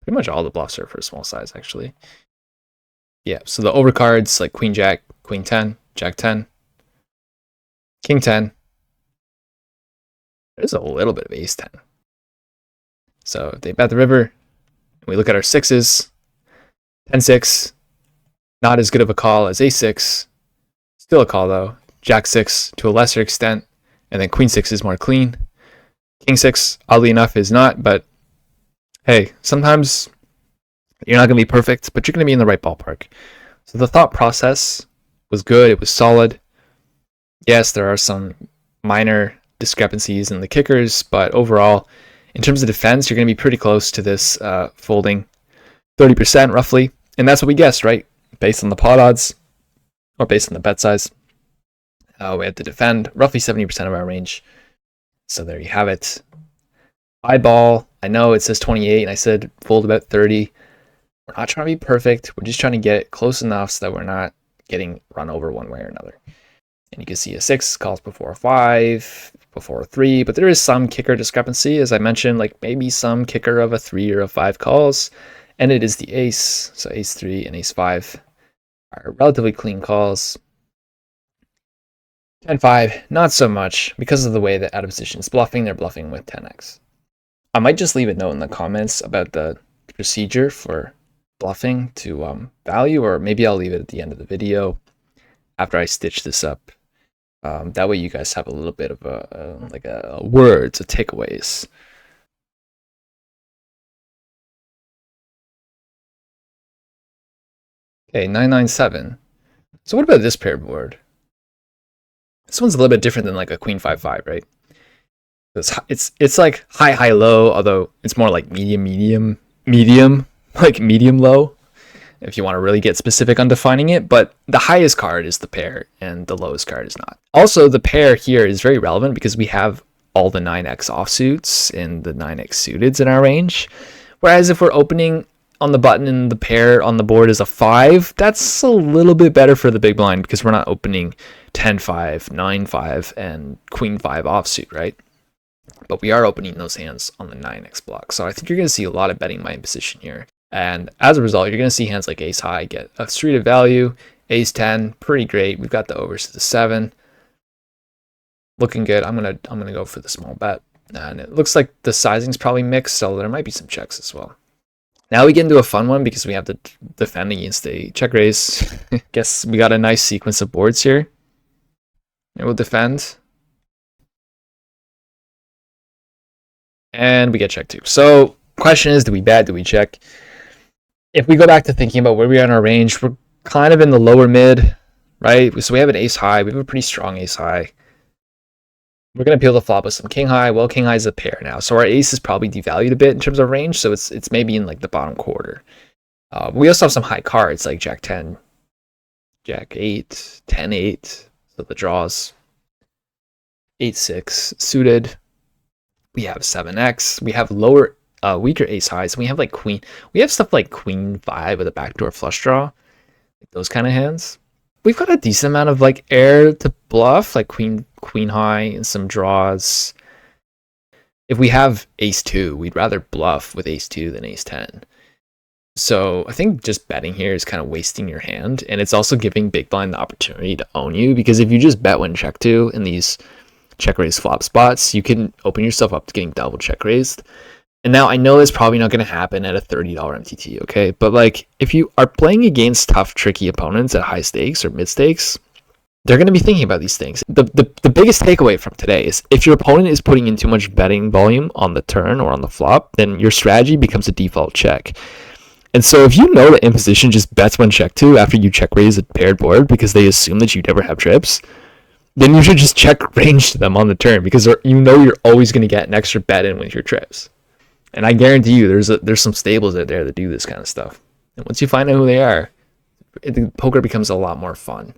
pretty much all the bluffs are for a small size, actually. Yeah, so the overcards like queen jack, queen 10, jack 10, king 10. There's a little bit of ace 10. So if they bet the river, we look at our sixes, 10 6, not as good of a call as ace 6, still a call though. Jack 6 to a lesser extent, and then queen 6 is more clean. King 6, oddly enough, is not, but hey, sometimes you're not going to be perfect, but you're going to be in the right ballpark. So the thought process was good. It was solid. Yes, there are some minor discrepancies in the kickers, but overall, in terms of defense, you're going to be pretty close to this folding 30% roughly. And that's what we guessed, right? Based on the pot odds or based on the bet size. We have to defend roughly 70% of our range. So there you have it. Eyeball, I know it says 28 and I said fold about 30. We're not trying to be perfect. We're just trying to get it close enough so that we're not getting run over one way or another. And you can see a 6 calls before a 5, before a 3, but there is some kicker discrepancy. As I mentioned, like maybe some kicker of a 3 or a 5 calls, and it is the ace. So ace 3 and ace 5 are relatively clean calls. 10-5, not so much, because of the way that out of position is bluffing, they're bluffing with 10x. I might just leave a note in the comments about the procedure for bluffing to value, or maybe I'll leave it at the end of the video after I stitch this up. That way you guys have a little bit of a words, a takeaways. Okay, 997. So what about this pair board? This one's a little bit different than like a queen 5-5, right? It's like high low, although it's more like medium, like medium low, if you want to really get specific on defining it. But the highest card is the pair and the lowest card is not. Also, the pair here is very relevant because we have all the 9x offsuits and the 9x suiteds in our range. Whereas if we're opening on the button and the pair on the board is a 5, that's a little bit better for the big blind because we're not opening 10-5, 9-5, and queen-5 offsuit, right? But we are opening those hands on the 9x block. So I think you're going to see a lot of betting my position here. And as a result, you're going to see hands like ace high get a street of value, ace 10, pretty great. We've got the overs to the 7. Looking good. I'm gonna go for the small bet. And it looks like the sizing's probably mixed, so there might be some checks as well. Now we get into a fun one because we have to defend against a check raise. Guess we got a nice sequence of boards here. And we'll defend. And we get check too. So question is, do we bet? Do we check? If we go back to thinking about where we are in our range, we're kind of in the lower mid, right? So we have an ace high. We have a pretty strong ace high. We're going to peel the flop with some king high. Well, king high is a pair now. So our ace is probably devalued a bit in terms of range. So it's maybe in like the bottom quarter. We also have some high cards like jack 10, jack 8, 10, 8. So the draws. 8, 6 suited. We have 7x. We have lower, weaker ace highs. We have like queen. We have stuff like queen 5 with a backdoor flush draw. Like those kind of hands. We've got a decent amount of like air to bluff, like queen high and some draws. If we have ace 2, we'd rather bluff with ace 2 than ace 10. So I think just betting here is kind of wasting your hand, and it's also giving big blind the opportunity to own you, because if you just bet when check 2 in these check raise flop spots, you can open yourself up to getting double check raised. And now I know it's probably not going to happen at a $30 MTT, okay? But like, if you are playing against tough, tricky opponents at high stakes or mid stakes, they're going to be thinking about these things. The biggest takeaway from today is if your opponent is putting in too much betting volume on the turn or on the flop, then your strategy becomes a default check. And so if you know that in position just bets when check 2 after you check raise a paired board because they assume that you never have trips, then you should just check range to them on the turn, because you know you're always going to get an extra bet in with your trips. And I guarantee you there's some stables out there that do this kind of stuff. And once you find out who they are, the poker becomes a lot more fun.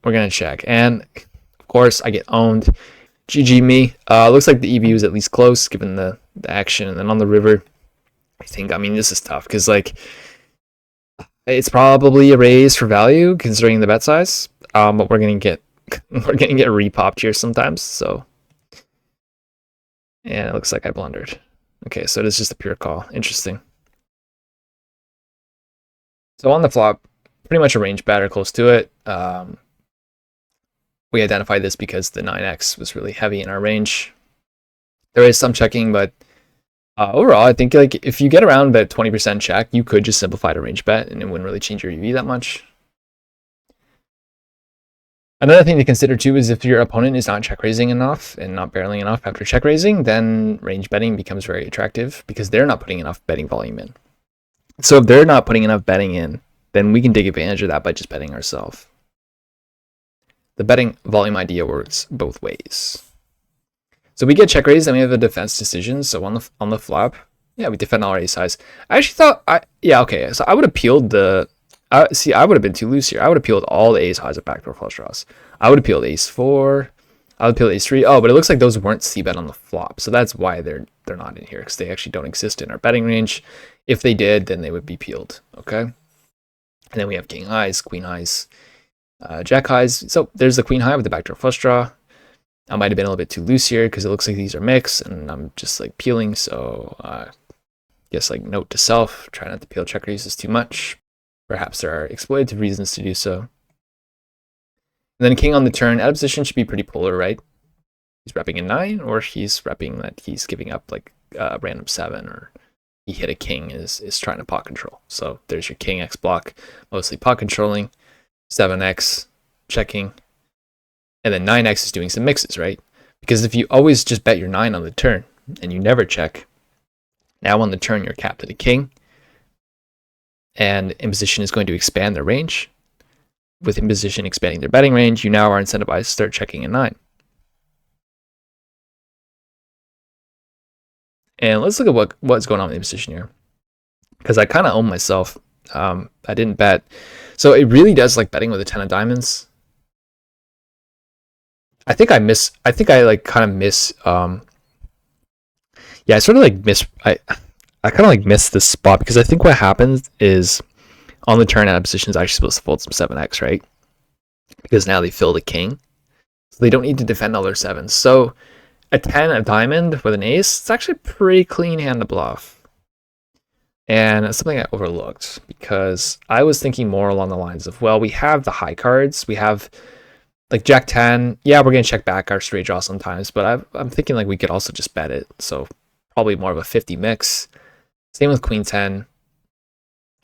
We're going to check. And, of course, I get owned. GG me. Looks like the EV was at least close, given the action. And then on the river, I mean, this is tough, because, like, it's probably a raise for value, considering the bet size. But we're going to get repopped here sometimes, so. And it looks like I blundered. Okay, so it is just a pure call. Interesting. So on the flop, pretty much a range bet or close to it. We identified this because the 9x was really heavy in our range. There is some checking, but overall, I think like if you get around about 20% check, you could just simplify to range bet, and it wouldn't really change your EV that much. Another thing to consider too is if your opponent is not check raising enough and not barreling enough after check raising, then range betting becomes very attractive because they're not putting enough betting volume in. So if they're not putting enough betting in, then we can take advantage of that by just betting ourselves. The betting volume idea works both ways. So we get check raised and we have a defense decision. So on the flop, yeah, we defend all our ace highs. I actually thought, okay. So I would have peeled I would have been too loose here. I would have peeled all the ace highs of backdoor flush draws. I would have peeled ace 4. I would peel ace 3. Oh, but it looks like those weren't c-bet on the flop. So that's why they're not in here, because they actually don't exist in our betting range. If they did, then they would be peeled, okay? And then we have king highs, queen highs, jack highs. So there's the queen high with the backdoor flush draw. I might have been a little bit too loose here because it looks like these are mixed and I'm just like peeling. So guess like note to self, try not to peel check raises too much. Perhaps there are exploitative reasons to do so. And then king on the turn, out of position should be pretty polar, right? He's repping a 9, or he's repping that he's giving up like random 7, or he hit a king is trying to pot control. So there's your king X block, mostly pot controlling, 7x checking, and then 9x is doing some mixes, right? Because if you always just bet your 9 on the turn and you never check, now on the turn you're capped at a king, and imposition is going to expand their range. With imposition expanding their betting range, you now are incentivized to start checking a 9. And let's look at what's going on in the position here, because I kind of own myself. I didn't bet, so it really does like betting with a 10 of diamonds. I think I like kind of miss. Yeah, I sort of like miss. I kind of like miss this spot, because I think what happens is on the turn out of position is actually supposed to fold some 7x, right? Because now they fill the king, so they don't need to defend all their sevens. So a 10 of diamond with an ace, it's actually a pretty clean hand to bluff. And it's something I overlooked, because I was thinking more along the lines of, well, we have the high cards. We have like Jack 10. Yeah, we're going to check back our straight draw sometimes, but I'm thinking like we could also just bet it. So probably more of a 50 mix. Same with Queen 10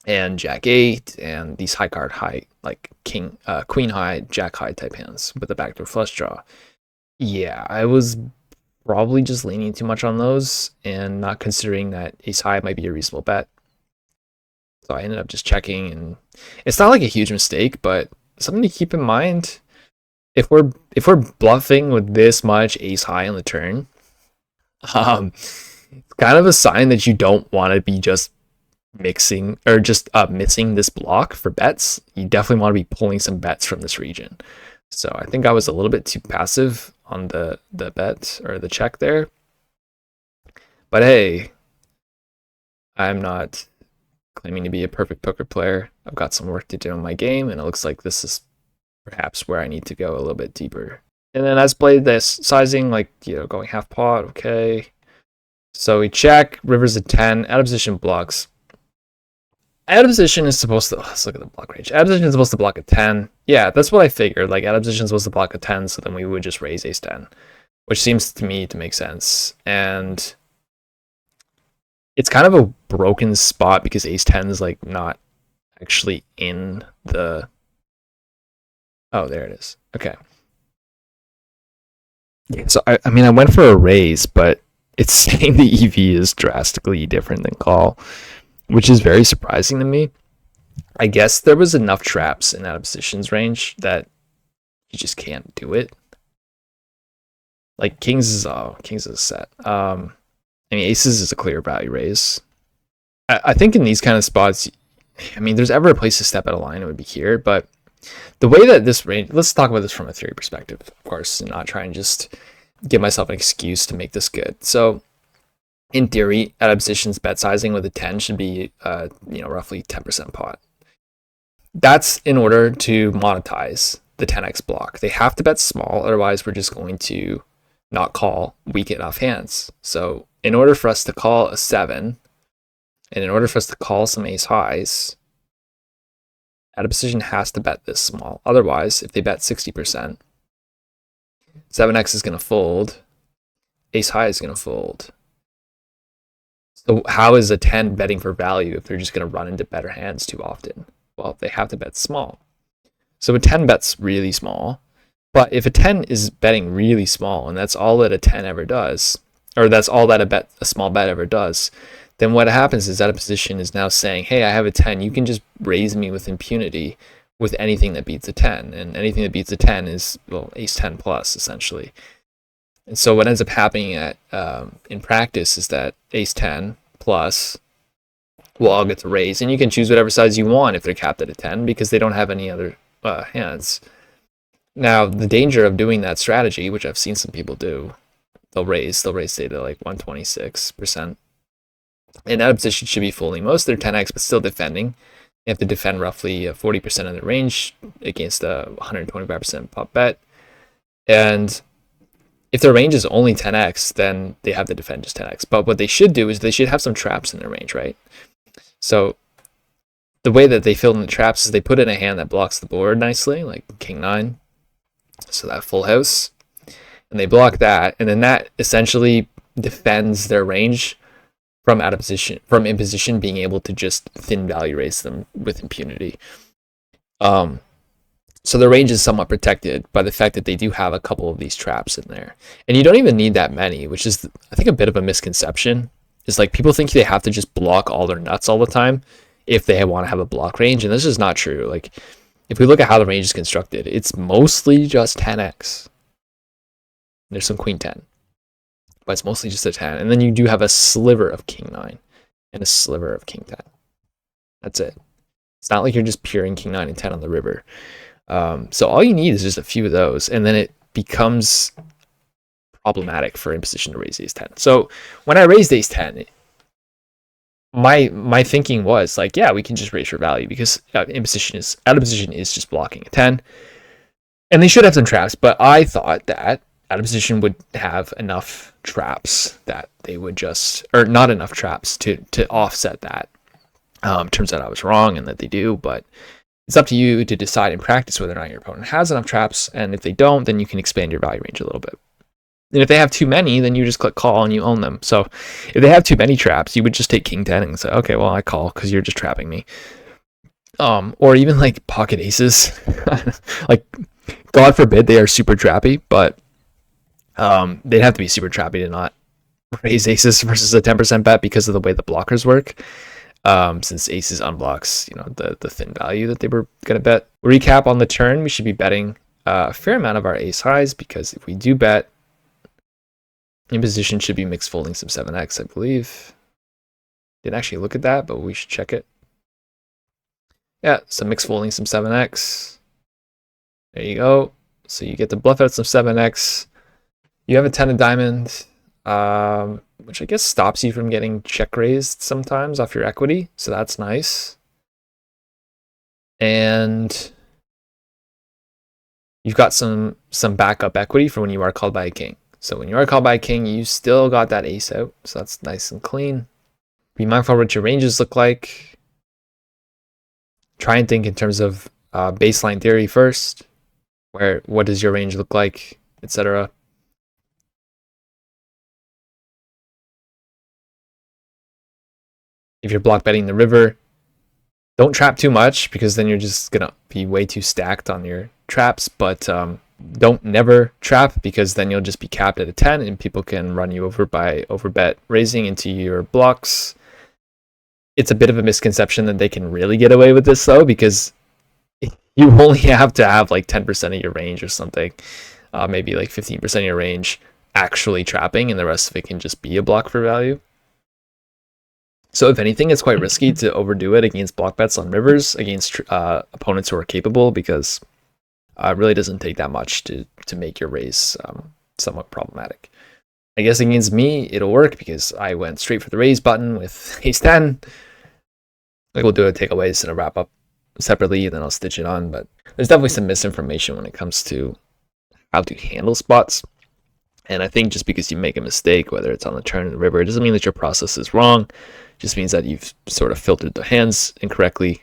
and Jack 8 and these high card high, like King, Queen high, Jack high type hands with the backdoor flush draw. Yeah, I was probably just leaning too much on those and not considering that ace high might be a reasonable bet. So I ended up just checking, and it's not like a huge mistake, but something to keep in mind. If we're bluffing with this much ace high on the turn, it's kind of a sign that you don't want to be just mixing or just missing this block for bets. You definitely want to be pulling some bets from this region. So I think I was a little bit too passive on the bet or the check there. But hey, I'm not claiming to be a perfect poker player. I've got some work to do in my game, and it looks like this is perhaps where I need to go a little bit deeper. And then as played this sizing, like, going half pot, okay. So we check, river's a 10, out of position blocks. Out of position is supposed to, let's look at the block range. Out of position is supposed to block a 10. Yeah, that's what I figured. Like, out of position is supposed to block a 10, so then we would just raise ace 10, which seems to me to make sense. And it's kind of a broken spot because ace 10 is like not actually in the, oh, there it is. Okay. Yeah, so I mean, I went for a raise, but it's saying the EV is drastically different than call, which is very surprising to me. I guess there was enough traps in out of positions range that you just can't do it. Like kings is a set. I mean, aces is a clear value raise. I think in these kind of spots, I mean, there's ever a place to step out of line, it would be here. But the way that this range, let's talk about this from a theory perspective, of course, and not try and just give myself an excuse to make this good. So in theory, out of positions bet sizing with a 10 should be, roughly 10% pot. That's in order to monetize the 10x block. They have to bet small, otherwise we're just going to not call weak enough hands. So in order for us to call a 7, and in order for us to call some ace highs, out of position has to bet this small. Otherwise, if they bet 60%, 7x is going to fold, ace high is going to fold. So how is a 10 betting for value if they're just going to run into better hands too often? Well, they have to bet small. So a 10 bets really small. But if a 10 is betting really small, and that's all that a 10 ever does, or that's all that a small bet ever does, then what happens is that a position is now saying, hey, I have a 10. You can just raise me with impunity with anything that beats a 10. And anything that beats a 10 is, well, ace 10 plus, essentially. And so what ends up happening in practice is that ace 10 plus will all get to raise. And you can choose whatever size you want if they're capped at a 10 because they don't have any other hands. Now, the danger of doing that strategy, which I've seen some people do, they'll raise say to like 126%. And that position should be folding most of their 10x, but still defending. They have to defend roughly 40% of their range against a 125% pop bet. And if their range is only 10x, then they have to defend just 10x. But what they should do is they should have some traps in their range, right? So the way that they fill in the traps is they put in a hand that blocks the board nicely, like king 9. So that full house. And they block that. And then that essentially defends their range from out of position, from in position being able to just thin value raise them with impunity. So the range is somewhat protected by the fact that they do have a couple of these traps in there. And you don't even need that many, which is, I think, a bit of a misconception. Is like people think they have to just block all their nuts all the time if they want to have a block range. And this is not true. Like if we look at how the range is constructed, it's mostly just 10x. There's some queen 10. but it's mostly just a 10. And then you do have a sliver of king 9 and a sliver of king 10. That's it. It's not like you're just peering king 9 and 10 on the river. So all you need is just a few of those, and then it becomes problematic for imposition to raise ace 10. So when I raised ace 10, my thinking was like, yeah, we can just raise your value because imposition is out of position is just blocking a 10, and they should have some traps. But I thought that out of position would have enough traps that they would just, or not enough traps to offset that. Turns out I was wrong and that they do, but it's up to you to decide in practice whether or not your opponent has enough traps, and if they don't, then you can expand your value range a little bit. And if they have too many, then you just click call and you own them. So if they have too many traps, you would just take king 10 and say, okay, well, I call because you're just trapping me. Or even like pocket aces. Like, God forbid they are super trappy, but they'd have to be super trappy to not raise aces versus a 10% bet because of the way the blockers work. Since aces unblocks, the thin value that they were going to bet. Recap on the turn, we should be betting a fair amount of our ace highs, because if we do bet, imposition should be mixed folding some 7x, I believe. Didn't actually look at that, but we should check it. Yeah, so mixed folding some 7x. There you go. So you get to bluff out some 7x. You have a 10 of diamond, which I guess stops you from getting check raised sometimes off your equity. So that's nice. And you've got some backup equity for when you are called by a king. So when you are called by a king, you still got that ace out. So that's nice and clean. Be mindful of what your ranges look like. Try and think in terms of baseline theory first. What does your range look like, etc. If you're block betting the river, don't trap too much, because then you're just gonna be way too stacked on your traps. But don't never trap, because then you'll just be capped at a 10 and people can run you over by overbet raising into your blocks. It's a bit of a misconception that they can really get away with this though, because you only have to have like 10% of your range or something, maybe like 15% of your range actually trapping, and the rest of it can just be a block for value. So if anything, it's quite risky to overdo it against block bets on rivers against opponents who are capable, because it really doesn't take that much to make your raise somewhat problematic. I guess against me, it'll work because I went straight for the raise button with ace 10. Like, we'll do a takeaways and a wrap up separately, and then I'll stitch it on. But there's definitely some misinformation when it comes to how to handle spots. And I think just because you make a mistake, whether it's on the turn or the river, it doesn't mean that your process is wrong. It just means that you've sort of filtered the hands incorrectly,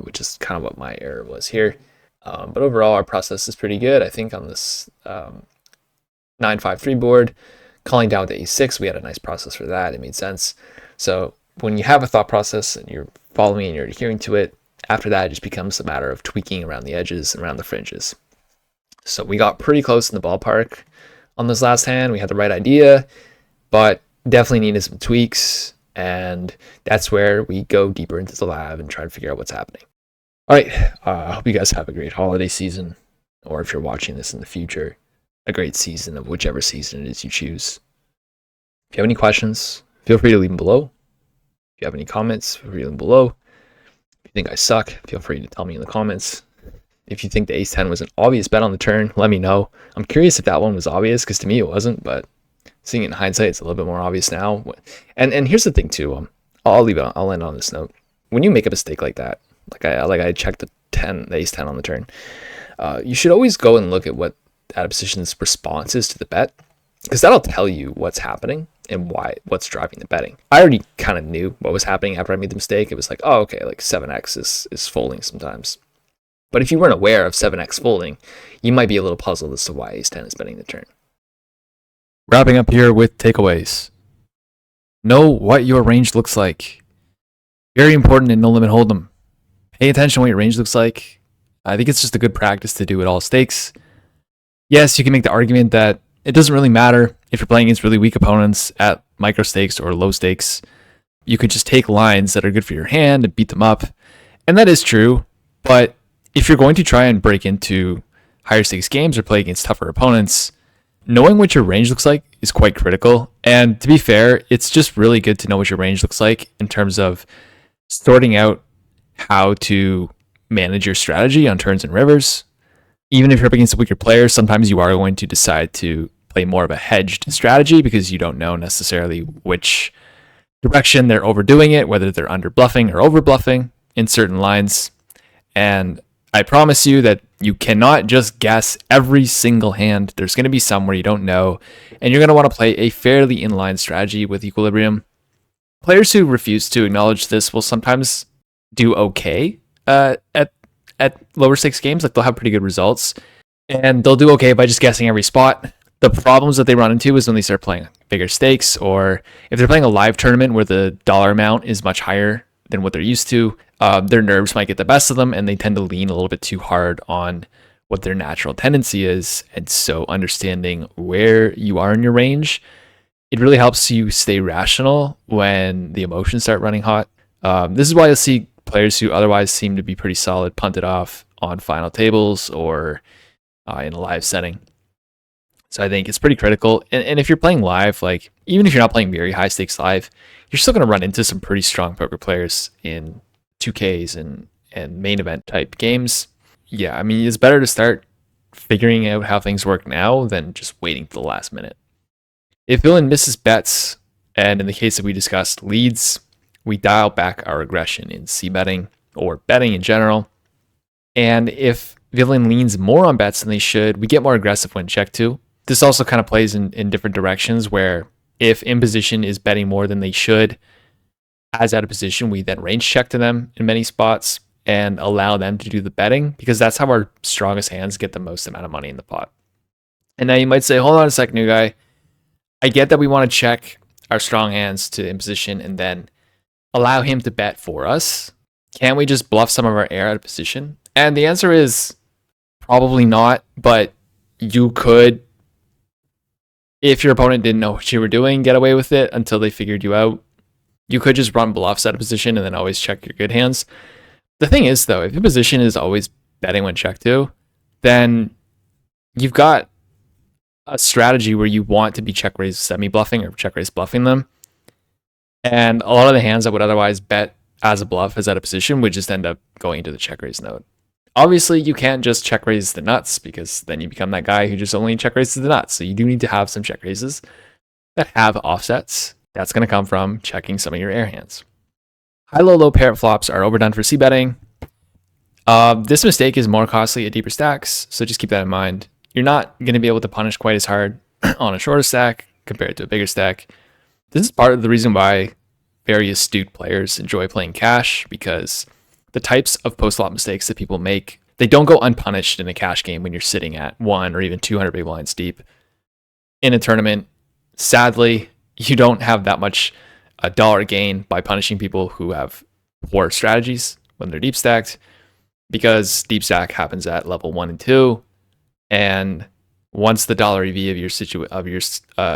which is kind of what my error was here. But overall, our process is pretty good. I think on this 9-5-3 board, calling down to a6, we had a nice process for that. It made sense. So when you have a thought process and you're following and you're adhering to it, after that, it just becomes a matter of tweaking around the edges and around the fringes. So we got pretty close in the ballpark on this last hand. We had the right idea, but definitely needed some tweaks. And that's where we go deeper into the lab and try to figure out what's happening. All right. I hope you guys have a great holiday season, or if you're watching this in the future, a great season of whichever season it is you choose. If you have any questions, feel free to leave them below. If you have any comments, feel free to leave them below. If you think I suck, feel free to tell me in the comments. If you think the ace 10 was an obvious bet on the turn, let me know. I'm curious if that one was obvious, because to me it wasn't, but seeing it in hindsight, it's a little bit more obvious now. And here's the thing too. I'll end on this note. When you make a mistake like that, like I checked the ace 10 on the turn, you should always go and look at what out of position's response is to the bet, because that'll tell you what's happening and what's driving the betting. I already kind of knew what was happening after I made the mistake. It was like, oh, okay, like 7x is folding sometimes. But if you weren't aware of 7x folding, you might be a little puzzled as to why ace 10 is betting the turn. Wrapping up here with takeaways. Know what your range looks like. Very important in no limit hold'em. Pay attention to what your range looks like. I think it's just a good practice to do at all stakes. Yes, you can make the argument that it doesn't really matter if you're playing against really weak opponents at micro stakes or low stakes. You could just take lines that are good for your hand and beat them up. And that is true, but if you're going to try and break into higher stakes games or play against tougher opponents, Knowing what your range looks like is quite critical. And to be fair, it's just really good to know what your range looks like in terms of sorting out how to manage your strategy on turns and rivers. Even if you're up against a weaker player, sometimes you are going to decide to play more of a hedged strategy because you don't know necessarily which direction they're overdoing it, whether they're under bluffing or over bluffing in certain lines. And I promise you that you cannot just guess every single hand. There's going to be some where you don't know, and you're going to want to play a fairly inline strategy with equilibrium. Players who refuse to acknowledge this will sometimes do okay at lower stakes games. Like, they'll have pretty good results, and they'll do okay by just guessing every spot. The problems that they run into is when they start playing bigger stakes, or if they're playing a live tournament where the dollar amount is much higher than what they're used to, their nerves might get the best of them, and they tend to lean a little bit too hard on what their natural tendency is. And so understanding where you are in your range, it really helps you stay rational when the emotions start running hot. This is why you'll see players who otherwise seem to be pretty solid punt it off on final tables or in a live setting. So I think it's pretty critical. And if you're playing live, like, even if you're not playing very high stakes live, you're still going to run into some pretty strong poker players in 2Ks and main event type games. Yeah, I mean, it's better to start figuring out how things work now than just waiting for the last minute. If villain misses bets, and in the case that we discussed, leads, we dial back our aggression in c-betting or betting in general. And if villain leans more on bets than they should, we get more aggressive when check to. This also kind of plays in different directions, where if in position is betting more than they should, as out of position, we then range check to them in many spots and allow them to do the betting, because that's how our strongest hands get the most amount of money in the pot. And now you might say, hold on a sec, new guy. I get that we want to check our strong hands to in position and then allow him to bet for us. Can we just bluff some of our air out of position? And the answer is probably not, but you could, if your opponent didn't know what you were doing, get away with it until they figured you out. You could just run bluffs out of position and then always check your good hands. The thing is, though, if your position is always betting when check to, then you've got a strategy where you want to be check raise semi-bluffing or check raise bluffing them. And a lot of the hands that would otherwise bet as a bluff as out of position would just end up going into the check raise node. Obviously, you can't just check raise the nuts, because then you become that guy who just only check raises the nuts. So you do need to have some check raises that have offsets. That's going to come from checking some of your air hands. High-low-low parrot flops are overdone for c-betting. This mistake is more costly at deeper stacks, so just keep that in mind. You're not going to be able to punish quite as hard on a shorter stack compared to a bigger stack. This is part of the reason why very astute players enjoy playing cash, because the types of post-flop mistakes that people make, they don't go unpunished in a cash game when you're sitting at 1 or even 200 big blinds deep. In a tournament, sadly, you don't have that much dollar gain by punishing people who have poor strategies when they're deep stacked, because deep stack happens at level 1 and 2. And once the dollar EV of your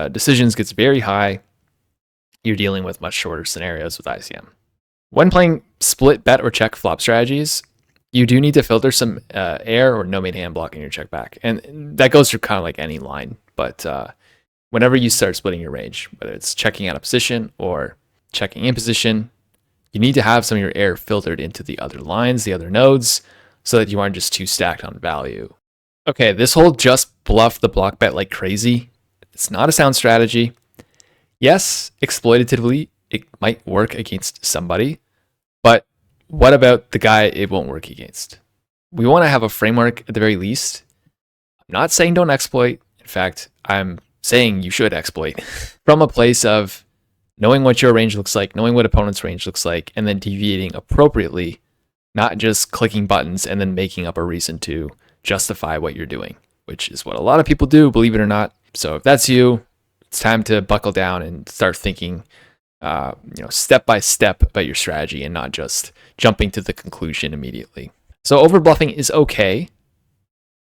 decisions gets very high, you're dealing with much shorter scenarios with ICM. When playing split bet or check flop strategies, you do need to filter some air or no made hand blocking your check back. And that goes through kind of like any line. But whenever you start splitting your range, whether it's checking out of position or checking in position, you need to have some of your air filtered into the other lines, the other nodes, so that you aren't just too stacked on value. Okay, this whole just bluff the block bet like crazy, it's not a sound strategy. Yes, exploitatively, it might work against somebody, but what about the guy it won't work against? We want to have a framework at the very least. I'm not saying don't exploit. In fact, I'm saying you should exploit from a place of knowing what your range looks like, knowing what opponent's range looks like, and then deviating appropriately, not just clicking buttons and then making up a reason to justify what you're doing, which is what a lot of people do, believe it or not. So if that's you, it's time to buckle down and start thinking step by step about your strategy and not just jumping to the conclusion immediately. So overbluffing is okay.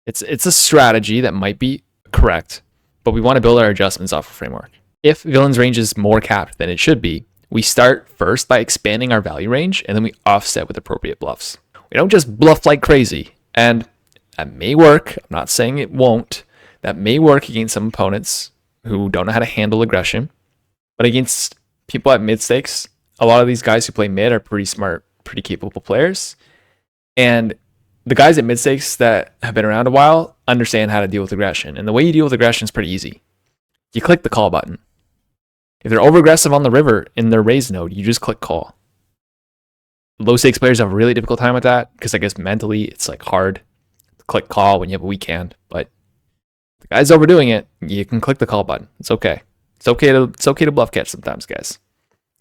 It's a strategy that might be correct, but we want to build our adjustments off a framework. If villain's range is more capped than it should be, we start first by expanding our value range, and then we offset with appropriate bluffs. We don't just bluff like crazy, and that may work. I'm not saying it won't. that may work against some opponents who don't know how to handle aggression, but against people at mid stakes, a lot of these guys who play mid are pretty smart, pretty capable players. And the guys at mid stakes that have been around a while understand how to deal with aggression. And the way you deal with aggression is pretty easy. You click the call button. If they're over aggressive on the river in their raise node, you just click call. Low stakes players have a really difficult time with that because I guess mentally it's like hard to click call when you have a weak hand. But the guys overdoing it, you can click the call button. It's okay. It's okay to bluff catch sometimes, guys.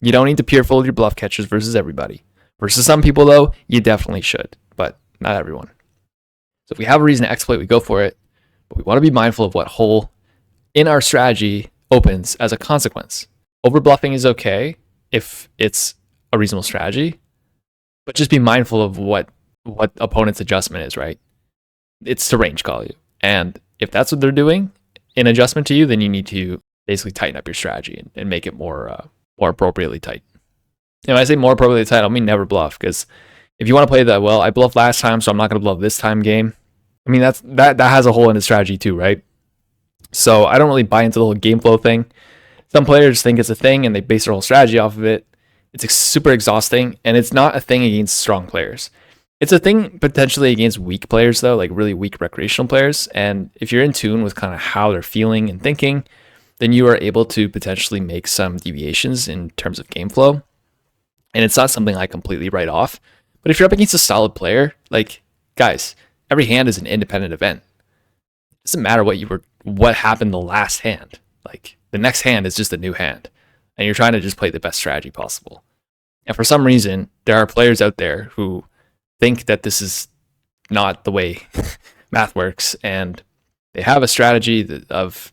You don't need to peer fold your bluff catchers versus everybody. Versus some people, though, you definitely should, but not everyone. So if we have a reason to exploit, we go for it. But we want to be mindful of what hole in our strategy opens as a consequence. Overbluffing is okay if it's a reasonable strategy, but just be mindful of what opponent's adjustment is, right? It's to range call you. And if that's what they're doing in adjustment to you, then you need to basically tighten up your strategy and make it more appropriately tight. And when I say more appropriately tight, I don't mean never bluff, because if you want to play that, well, I bluffed last time, so I'm not going to bluff this time game. I mean, that has a hole in the strategy too, right? So I don't really buy into the whole game flow thing. Some players think it's a thing and they base their whole strategy off of it. It's super exhausting, and it's not a thing against strong players. It's a thing potentially against weak players, though, like really weak recreational players. And if you're in tune with kind of how they're feeling and thinking, then you are able to potentially make some deviations in terms of game flow. And it's not something I completely write off. But if you're up against a solid player, like, guys, every hand is an independent event. It doesn't matter what happened the last hand. Like, the next hand is just a new hand. And you're trying to just play the best strategy possible. And for some reason, there are players out there who think that this is not the way math works. And they have a strategy of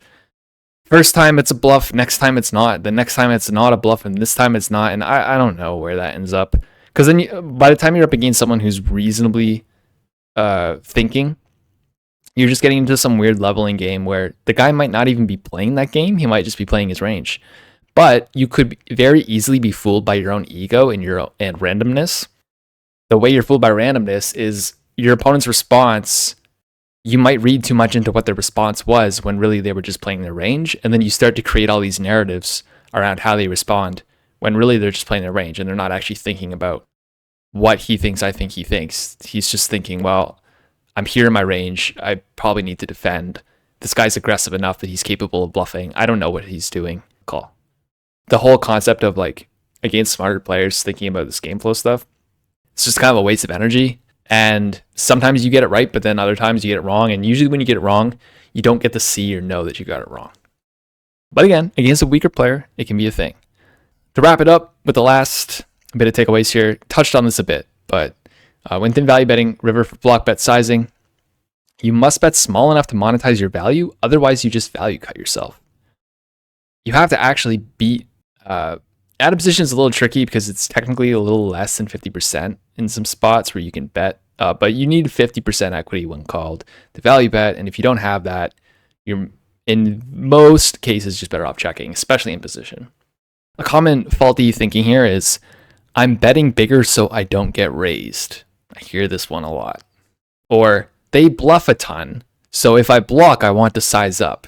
first time it's a bluff, next time it's not. The next time it's not a bluff, and this time it's not. And I don't know where that ends up. Because then by the time you're up against someone who's reasonably thinking, you're just getting into some weird leveling game where the guy might not even be playing that game. He might just be playing his range. But you could very easily be fooled by your own ego and randomness. The way you're fooled by randomness is your opponent's response. You might read too much into what their response was when really they were just playing their range. And then you start to create all these narratives around how they respond when really they're just playing their range and they're not actually thinking about what he thinks I think he thinks. He's just thinking, well, I'm here in my range. I probably need to defend. This guy's aggressive enough that he's capable of bluffing. I don't know what he's doing. Call. The whole concept of like against smarter players thinking about this game flow stuff, it's just kind of a waste of energy. And sometimes you get it right, but then other times you get it wrong. And usually when you get it wrong, you don't get to see or know that you got it wrong. But again, against a weaker player, it can be a thing. To wrap it up with the last bit of takeaways here, touched on this a bit, but when thin value betting, river for block bet sizing, you must bet small enough to monetize your value. Otherwise, you just value cut yourself. You have to actually beat out of position is a little tricky because it's technically a little less than 50% in some spots where you can bet, but you need 50% equity when called to value bet. And if you don't have that, you're in most cases just better off checking, especially in position. A common faulty thinking here is, I'm betting bigger so I don't get raised. I hear this one a lot. Or, they bluff a ton, so if I block, I want to size up.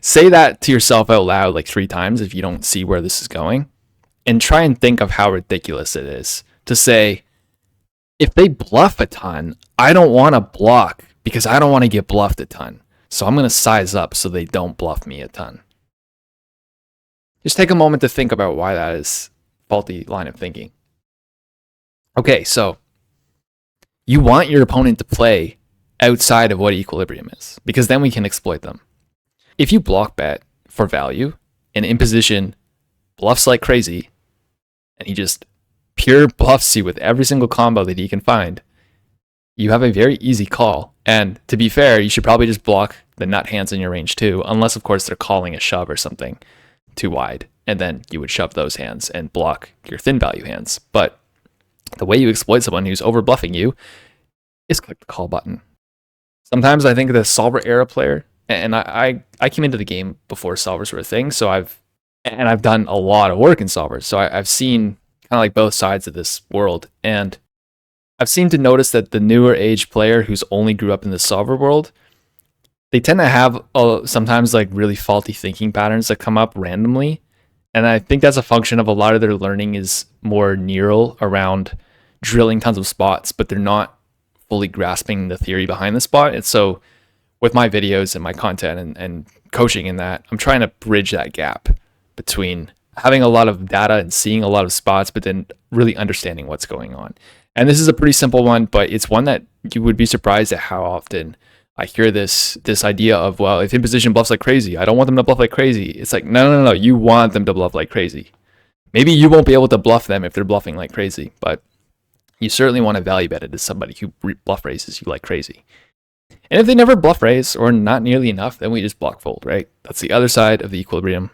Say that to yourself out loud like 3 times if you don't see where this is going. And try and think of how ridiculous it is to say, if they bluff a ton, I don't want to block because I don't want to get bluffed a ton. So I'm going to size up so they don't bluff me a ton. Just take a moment to think about why that is faulty line of thinking. Okay, so you want your opponent to play outside of what equilibrium is, because then we can exploit them. If you block bet for value and in position bluffs like crazy, and he just pure bluffs you with every single combo that he can find, you have a very easy call. And to be fair, you should probably just block the nut hands in your range too, unless of course they're calling a shove or something too wide, and then you would shove those hands and block your thin value hands. But the way you exploit someone who's over bluffing you is click the call button. Sometimes I think the solver era player, and I came into the game before solvers were a thing, so I've done a lot of work in solvers, so I've seen kind of like both sides of this world, and I've seemed to notice that the newer age player who's only grew up in the solver world they tend to have sometimes like really faulty thinking patterns that come up randomly. And I think that's a function of a lot of their learning is more neural around drilling tons of spots, but they're not fully grasping the theory behind the spot. And so with my videos and my content and coaching in that, I'm trying to bridge that gap between having a lot of data and seeing a lot of spots, but then really understanding what's going on. And this is a pretty simple one, but it's one that you would be surprised at how often I hear this idea of, well, if imposition bluffs like crazy, I don't want them to bluff like crazy. It's like, no. You want them to bluff like crazy. Maybe you won't be able to bluff them if they're bluffing like crazy, but you certainly want to value bet it as somebody who bluff raises you like crazy. And if they never bluff raise or not nearly enough, then we just block fold, right? That's the other side of the equilibrium.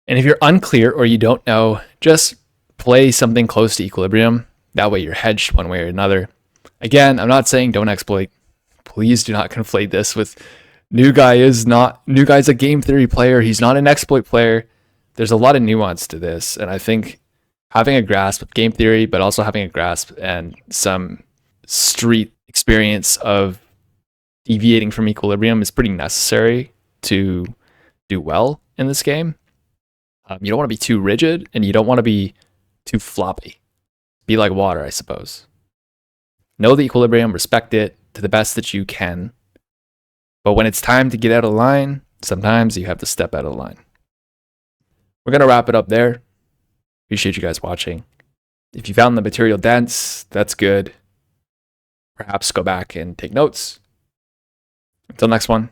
And if you're unclear or you don't know, just play something close to equilibrium. That way you're hedged one way or another. Again, I'm not saying don't exploit. Please do not conflate this with new guy's a game theory player. He's not an exploit player. There's a lot of nuance to this. And I think having a grasp of game theory, but also having a grasp and some street experience of deviating from equilibrium is pretty necessary to do well in this game. You don't want to be too rigid and you don't want to be too floppy. Be like water, I suppose. Know the equilibrium, respect it to the best that you can. But when it's time to get out of line, sometimes you have to step out of line. We're going to wrap it up there. Appreciate you guys watching. If you found the material dense, that's good. Perhaps go back and take notes. Until next one.